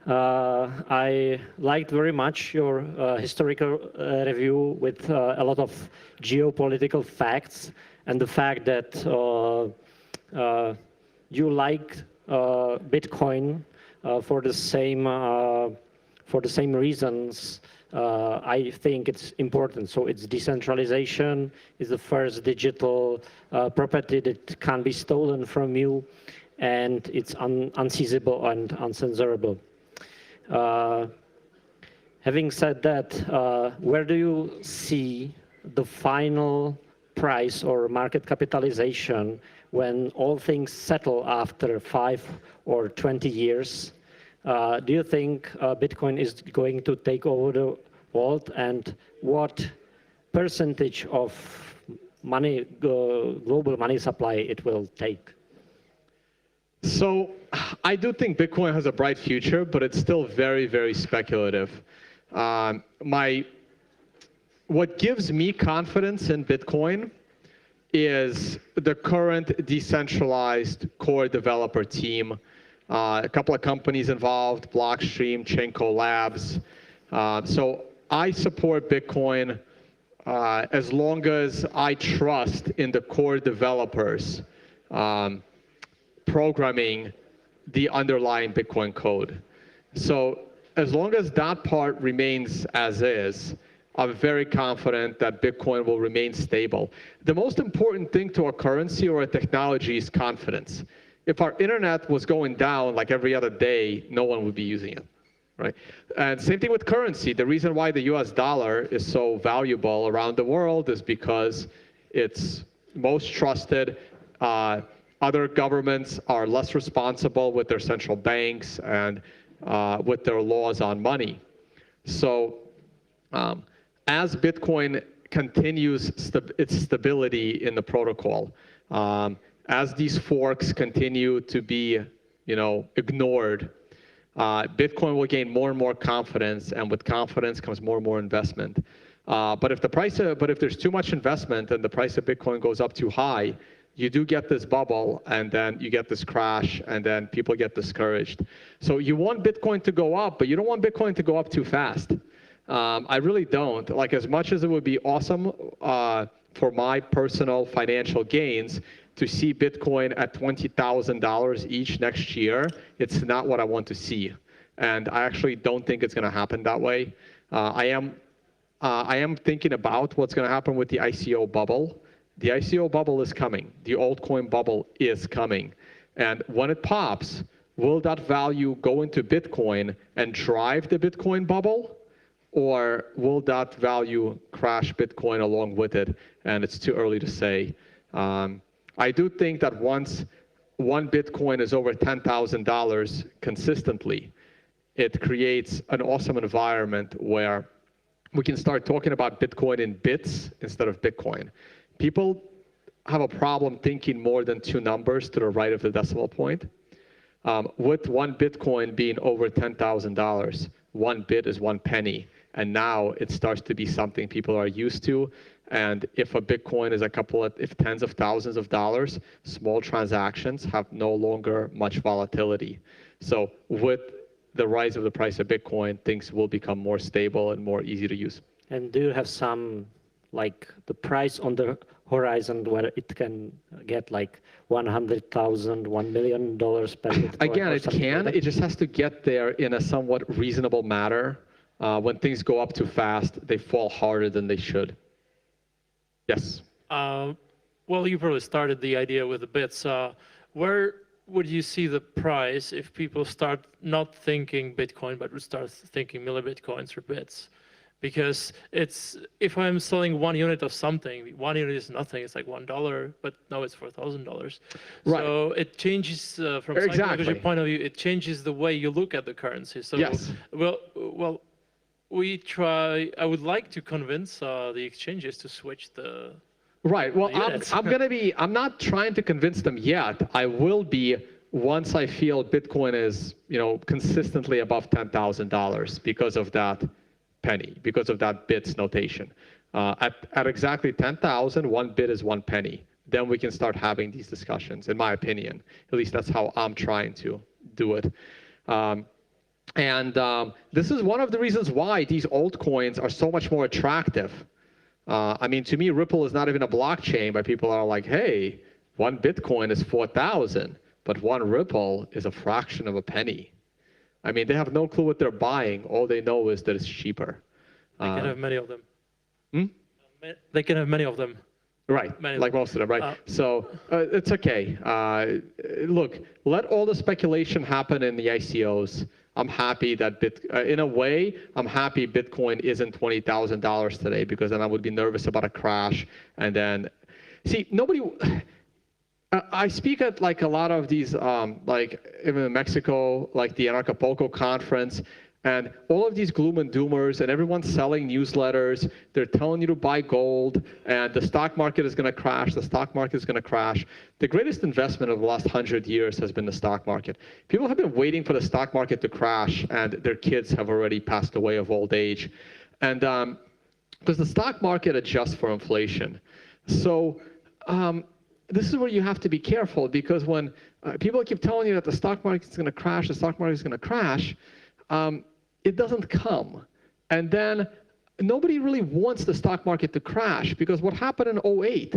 I liked very much your historical review with a lot of geopolitical facts and the fact that you like Bitcoin for the same reasons. I think it's important. So it's decentralization, is the first digital property that can be stolen from you, and it's unseizable and uncensorable. Having said that, where do you see the final price or market capitalization when all things settle after 5 or 20 years? Do you think Bitcoin is going to take over the world, and what percentage of money, global money supply it will take?
So I do think Bitcoin has a bright future, but it's still very, very speculative. What gives me confidence in Bitcoin is the current decentralized core developer team. A couple of companies involved, Blockstream, Chenko Labs. So I support Bitcoin as long as I trust in the core developers programming the underlying Bitcoin code. So as long as that part remains as is, I'm very confident that Bitcoin will remain stable. The most important thing to a currency or a technology is confidence. If our internet was going down like every other day, no one would be using it, right? And same thing with currency. The reason why the US dollar is so valuable around the world is because it's most trusted. Other governments are less responsible with their central banks and with their laws on money. So as Bitcoin continues its stability in the protocol, as these forks continue to be, ignored, Bitcoin will gain more and more confidence, and with confidence comes more and more investment. But if there's too much investment and the price of Bitcoin goes up too high, you do get this bubble, and then you get this crash, and then people get discouraged. So you want Bitcoin to go up, but you don't want Bitcoin to go up too fast. I really don't. Like, as much as it would be awesome for my personal financial gains to see Bitcoin at $20,000 each next year, it's not what I want to see. And I actually don't think it's going to happen that way. I am thinking about what's going to happen with the ICO bubble. The ICO bubble is coming. The altcoin bubble is coming. And when it pops, will that value go into Bitcoin and drive the Bitcoin bubble? Or will that value crash Bitcoin along with it? And it's too early to say. I do think that once one Bitcoin is over $10,000 consistently, it creates an awesome environment where we can start talking about Bitcoin in bits instead of Bitcoin. People have a problem thinking more than two numbers to the right of the decimal point. With one Bitcoin being over $10,000, one bit is 1 penny. And now it starts to be something people are used to. And if a Bitcoin is if tens of thousands of dollars, small transactions have no longer much volatility. So with the rise of the price of Bitcoin, things will become more stable and more easy to use.
And do you have some, like, the price on the horizon where it can get like $100,000, $1 million per Bitcoin?
Again, it can. Like, it just has to get there in a somewhat reasonable manner. When things go up too fast, they fall harder than they should. Yes?
Well, you probably started the idea with the bits. Where would you see the price if people start not thinking Bitcoin, but would start thinking millibitcoins or bits? Because if I'm selling 1 unit of something, 1 unit is nothing. It's like $1, but now it's $4,000.
Right.
So it changes from a psychology point of view. It changes the way you look at the currency. So
yes.
Well, I would like to convince the exchanges to switch the.
Right. Well, I'm not trying to convince them yet. I will be once I feel Bitcoin is, consistently above $10,000 because of that penny, because of that bits notation. At exactly 10,000, 1 bit is 1 penny. Then we can start having these discussions, in my opinion. At least that's how I'm trying to do it. This is one of the reasons why these altcoins are so much more attractive. To me, Ripple is not even a blockchain, but people are like, hey, 1 Bitcoin is 4,000, but 1 Ripple is a fraction of a penny. They have no clue what they're buying. All they know is that it's cheaper.
They can have many of them. They can have many of them.
Right, like most of them, right? So it's okay. Look, let all the speculation happen in the ICOs. I'm happy that in a way, I'm happy Bitcoin isn't $20,000 today, because then I would be nervous about a crash. And then, see, I speak at like a lot of these, like even in Mexico, like the Acapulco conference, and all of these gloom and doomers, and everyone's selling newsletters. They're telling you to buy gold, and the stock market is going to crash. The stock market is going to crash. The greatest investment of the last 100 years has been the stock market. People have been waiting for the stock market to crash, and their kids have already passed away of old age, and because the stock market adjusts for inflation. So this is where you have to be careful, because when people keep telling you that the stock market is going to crash, the stock market is going to crash, it doesn't come. And then nobody really wants the stock market to crash, because what happened in 2008,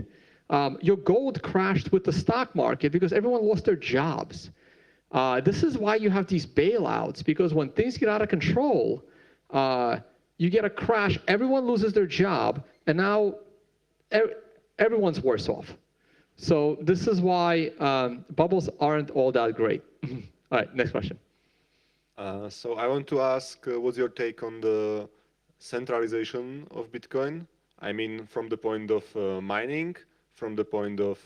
your gold crashed with the stock market because everyone lost their jobs. This is why you have these bailouts, because when things get out of control, you get a crash, everyone loses their job, and now everyone's worse off. So this is why bubbles aren't all that great. All right, next question.
So I want to ask, what's your take on the centralization of Bitcoin? I mean, from the point of mining, from the point of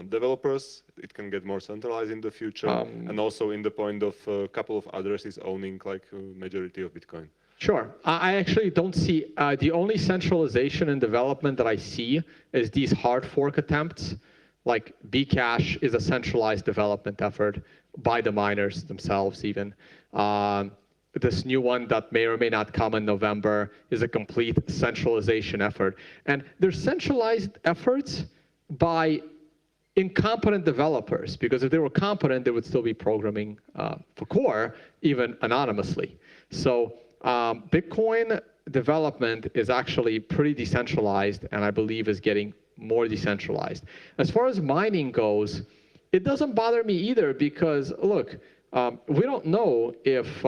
developers, it can get more centralized in the future, and also in the point of a couple of addresses owning like a majority of Bitcoin.
Sure. I actually don't see, the only centralization in development that I see is these hard fork attempts. Like Bcash is a centralized development effort by the miners themselves even. This new one that may or may not come in November is a complete centralization effort. And they're centralized efforts by incompetent developers, because if they were competent, they would still be programming for core, even anonymously. So Bitcoin development is actually pretty decentralized, and I believe is getting more decentralized. As far as mining goes, it doesn't bother me either, because look, we don't know if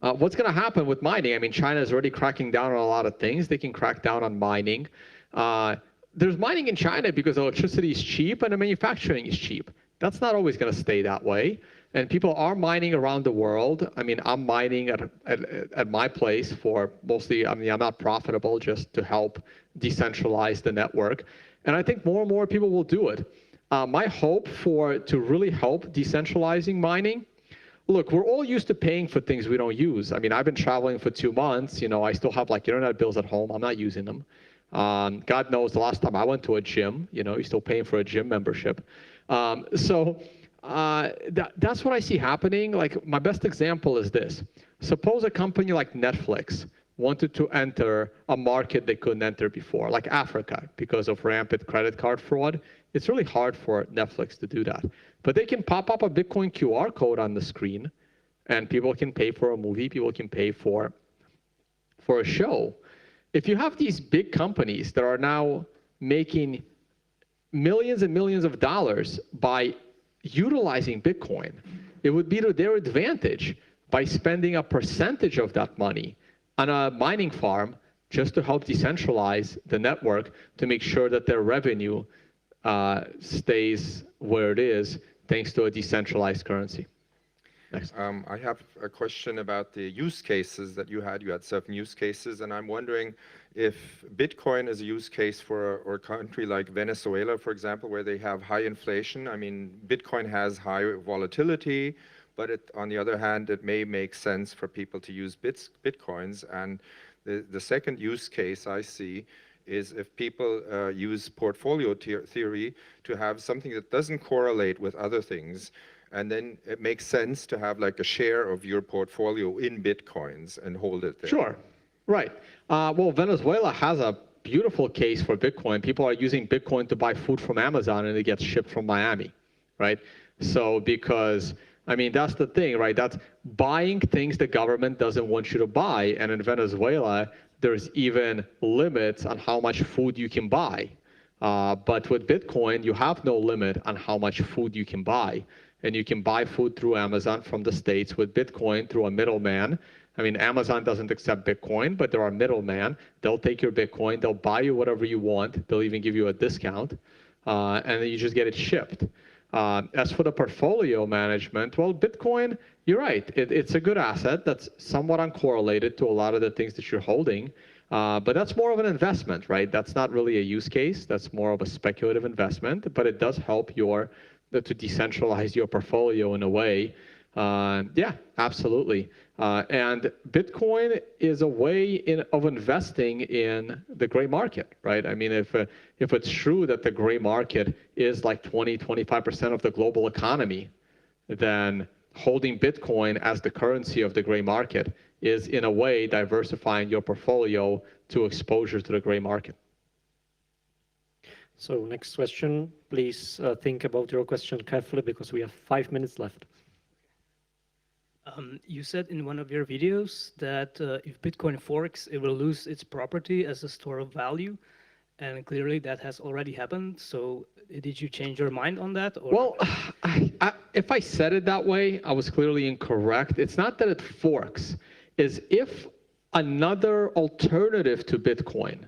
what's going to happen with mining. I mean, China is already cracking down on a lot of things. They can crack down on mining. There's mining in China because electricity is cheap and the manufacturing is cheap. That's not always going to stay that way. And people are mining around the world. I mean, I'm mining at my place for mostly, I mean, I'm not profitable, just to help decentralize the network. And I think more and more people will do it. My hope to really help decentralizing mining, look, we're all used to paying for things we don't use. I mean, I've been traveling for 2 months. You know, I still have like internet bills at home. I'm not using them. God knows the last time I went to a gym, you know, you're still paying for a gym membership. That's what I see happening. Like, my best example is this. Suppose a company like Netflix wanted to enter a market they couldn't enter before, like Africa, because of rampant credit card fraud. It's really hard for Netflix to do that. But they can pop up a Bitcoin QR code on the screen, and people can pay for a movie, people can pay for a show. If you have these big companies that are now making millions and millions of dollars by utilizing Bitcoin, it would be to their advantage by spending a percentage of that money on a mining farm just to help decentralize the network, to make sure that their revenue stays where it is, thanks to a decentralized currency. Next.
I have a question about the use cases that you had. You had 7 use cases, and I'm wondering if Bitcoin is a use case for a country like Venezuela, for example, where they have high inflation. I mean, Bitcoin has high volatility, but on the other hand, it may make sense for people to use Bitcoins. And the second use case I see is if people use portfolio theory to have something that doesn't correlate with other things, and then it makes sense to have like a share of your portfolio in Bitcoins and hold it there.
Sure, right. Well, Venezuela has a beautiful case for Bitcoin. People are using Bitcoin to buy food from Amazon, and it gets shipped from Miami, right? So because, I mean, that's the thing, right? That's buying things the government doesn't want you to buy. And in Venezuela, there's even limits on how much food you can buy. But with Bitcoin, you have no limit on how much food you can buy. And you can buy food through Amazon from the States with Bitcoin through a middleman. I mean, Amazon doesn't accept Bitcoin, but there are middlemen. They'll take your Bitcoin, they'll buy you whatever you want, they'll even give you a discount, and then you just get it shipped. As for the portfolio management, well, Bitcoin, you're right, it's a good asset that's somewhat uncorrelated to a lot of the things that you're holding. But that's more of an investment, right? That's not really a use case. That's more of a speculative investment, but it does help to decentralize your portfolio in a way. Yeah, absolutely. And Bitcoin is a way of investing in the gray market, right? I mean, if it's true that the gray market is like 20–25% of the global economy, then holding Bitcoin as the currency of the gray market is in a way diversifying your portfolio to exposure to the gray market.
So next question, please think about your question carefully because we have 5 minutes left.
You said in one of your videos that if Bitcoin forks, it will lose its property as a store of value. And clearly that has already happened. So did you change your mind on that? Or?
Well, if I said it that way, I was clearly incorrect. It's not that it forks. Is if another alternative to Bitcoin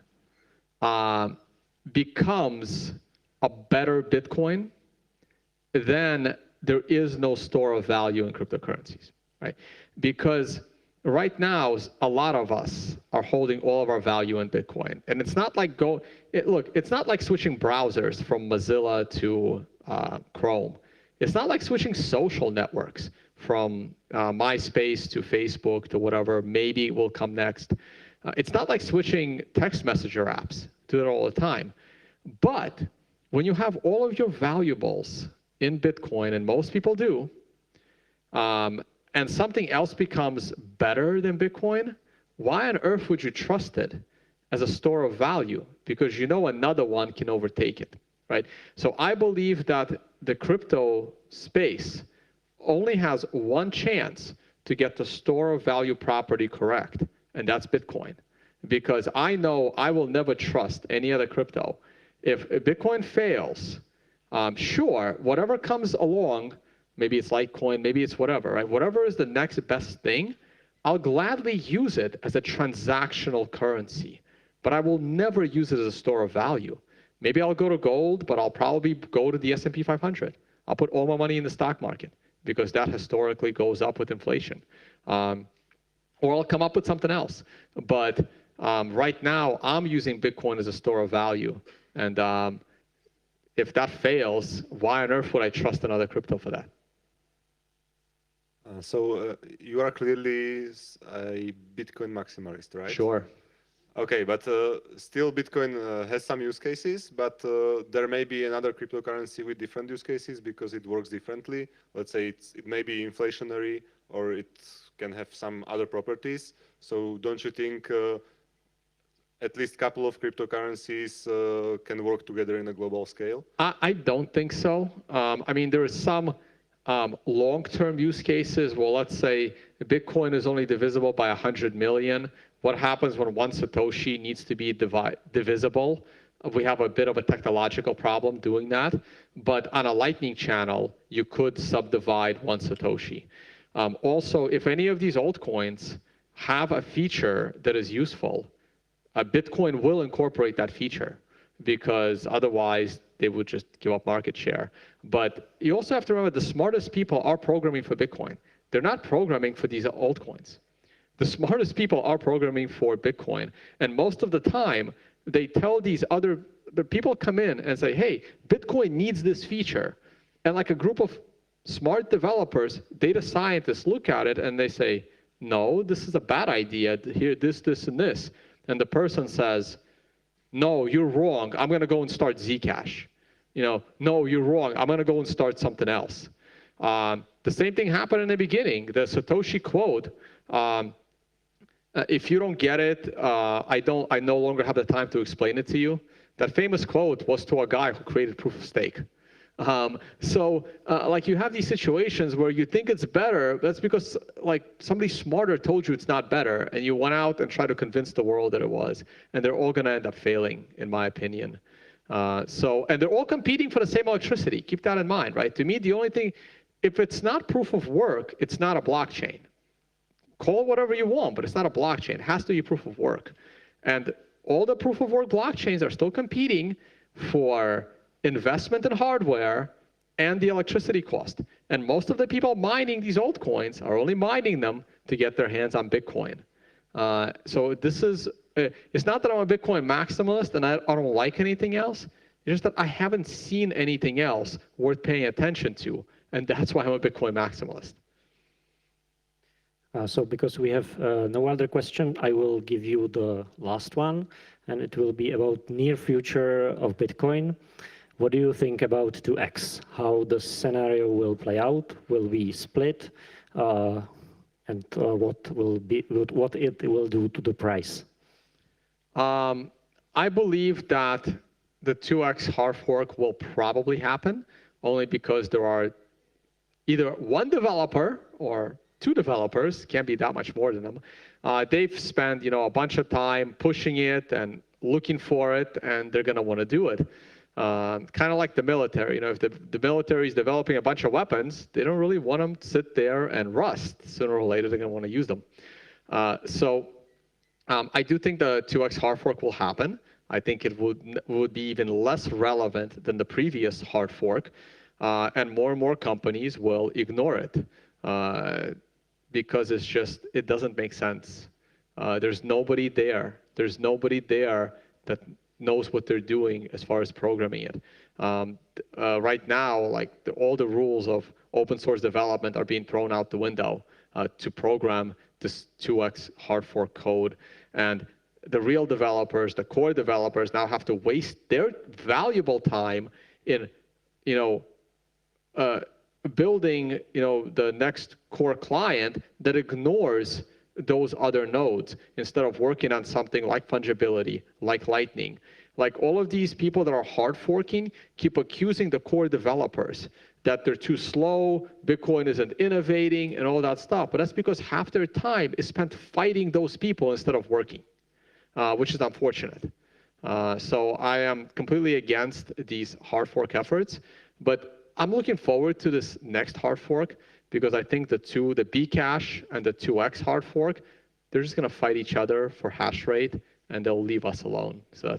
becomes a better Bitcoin, then there is no store of value in cryptocurrencies, right? Because right now, a lot of us are holding all of our value in Bitcoin. And it's not like it's not like switching browsers from Mozilla to Chrome. It's not like switching social networks from MySpace to Facebook to whatever maybe will come next. It's not like switching text messenger apps. Do it all the time. But when you have all of your valuables in Bitcoin, and most people do, and something else becomes better than Bitcoin, why on earth would you trust it as a store of value? Because you know another one can overtake it, right? So I believe that the crypto space only has one chance to get the store of value property correct, and that's Bitcoin. Because I know I will never trust any other crypto. If Bitcoin fails, sure, whatever comes along, maybe it's Litecoin, maybe it's whatever, right? Whatever is the next best thing, I'll gladly use it as a transactional currency, but I will never use it as a store of value. Maybe I'll go to gold, but I'll probably go to the S&P 500. I'll put all my money in the stock market because that historically goes up with inflation. Or I'll come up with something else. But right now, I'm using Bitcoin as a store of value. And if that fails, why on earth would I trust another crypto for that?
So you are clearly a Bitcoin maximalist, right?
Sure.
Okay, but still Bitcoin has some use cases, but there may be another cryptocurrency with different use cases because it works differently. Let's say it may be inflationary or it can have some other properties. So don't you think at least a couple of cryptocurrencies can work together in a global scale?
I don't think so. I mean, there is some long-term use cases. Well, let's say Bitcoin is only divisible by 100 million. What happens when one Satoshi needs to be divisible? We have a bit of a technological problem doing that. But on a Lightning channel, you could subdivide one Satoshi. Also, if any of these altcoins have a feature that is useful, Bitcoin will incorporate that feature because otherwise they would just give up market share. But you also have to remember the smartest people are programming for Bitcoin. They're not programming for these altcoins. The smartest people are programming for Bitcoin. And most of the time, they tell the people come in and say, hey, Bitcoin needs this feature. And like a group of smart developers, data scientists look at it and they say, no, this is a bad idea. Here, this, and this. And the person says, no, you're wrong. I'm going to go and start Zcash. No, you're wrong. I'm going to go and start something else. The same thing happened in the beginning. The Satoshi quote, if you don't get it, I no longer have the time to explain it to you. That famous quote was to a guy who created proof of stake. Like you have these situations where you think it's better. That's because like somebody smarter told you it's not better, and you went out and tried to convince the world that it was. And they're all going to end up failing, in my opinion. And they're all competing for the same electricity. Keep that in mind, right? To me, the only thing, if it's not proof of work, it's not a blockchain. Call it whatever you want, but it's not a blockchain. It has to be proof of work. And all the proof of work blockchains are still competing for investment in hardware and the electricity cost. And most of the people mining these altcoins are only mining them to get their hands on Bitcoin. So this is it's not that I'm a Bitcoin maximalist and I don't like anything else. It's just that I haven't seen anything else worth paying attention to. And that's why I'm a Bitcoin maximalist.
So because we have no other question, I will give you the last one, and it will be about near future of Bitcoin. What do you think about 2x? How the scenario will play out? Will we split? And what it will do to the price?
I believe that the 2x hard fork will probably happen, only because there are either one developer or two developers, can't be that much more than them. They've spent a bunch of time pushing it and looking for it, and they're going to want to do it. Kind of like the military. If the military is developing a bunch of weapons, they don't really want them to sit there and rust. Sooner or later, they're going to want to use them. I do think the 2x hard fork will happen. I think it would be even less relevant than the previous hard fork, and more companies will ignore it. Because it doesn't make sense. There's nobody there. There's nobody there that knows what they're doing as far as programming it. Right now, all the rules of open source development are being thrown out the window to program this 2x hard fork code. And the real developers, the core developers, now have to waste their valuable time in, building the next core client that ignores those other nodes instead of working on something like fungibility, like Lightning. All of these people that are hard forking keep accusing the core developers that they're too slow, Bitcoin isn't innovating, and all that stuff. But that's because half their time is spent fighting those people instead of working, which is unfortunate. So I am completely against these hard fork efforts, but I'm looking forward to this next hard fork because I think the Bcash and the 2x hard fork, they're just going to fight each other for hash rate, and they'll leave us alone. So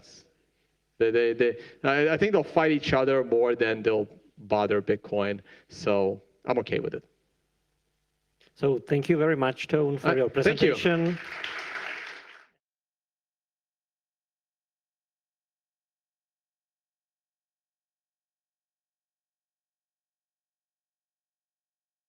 I think they'll fight each other more than they'll bother Bitcoin. So I'm okay with it.
So thank you very much, Tone, for your presentation.
Thank you.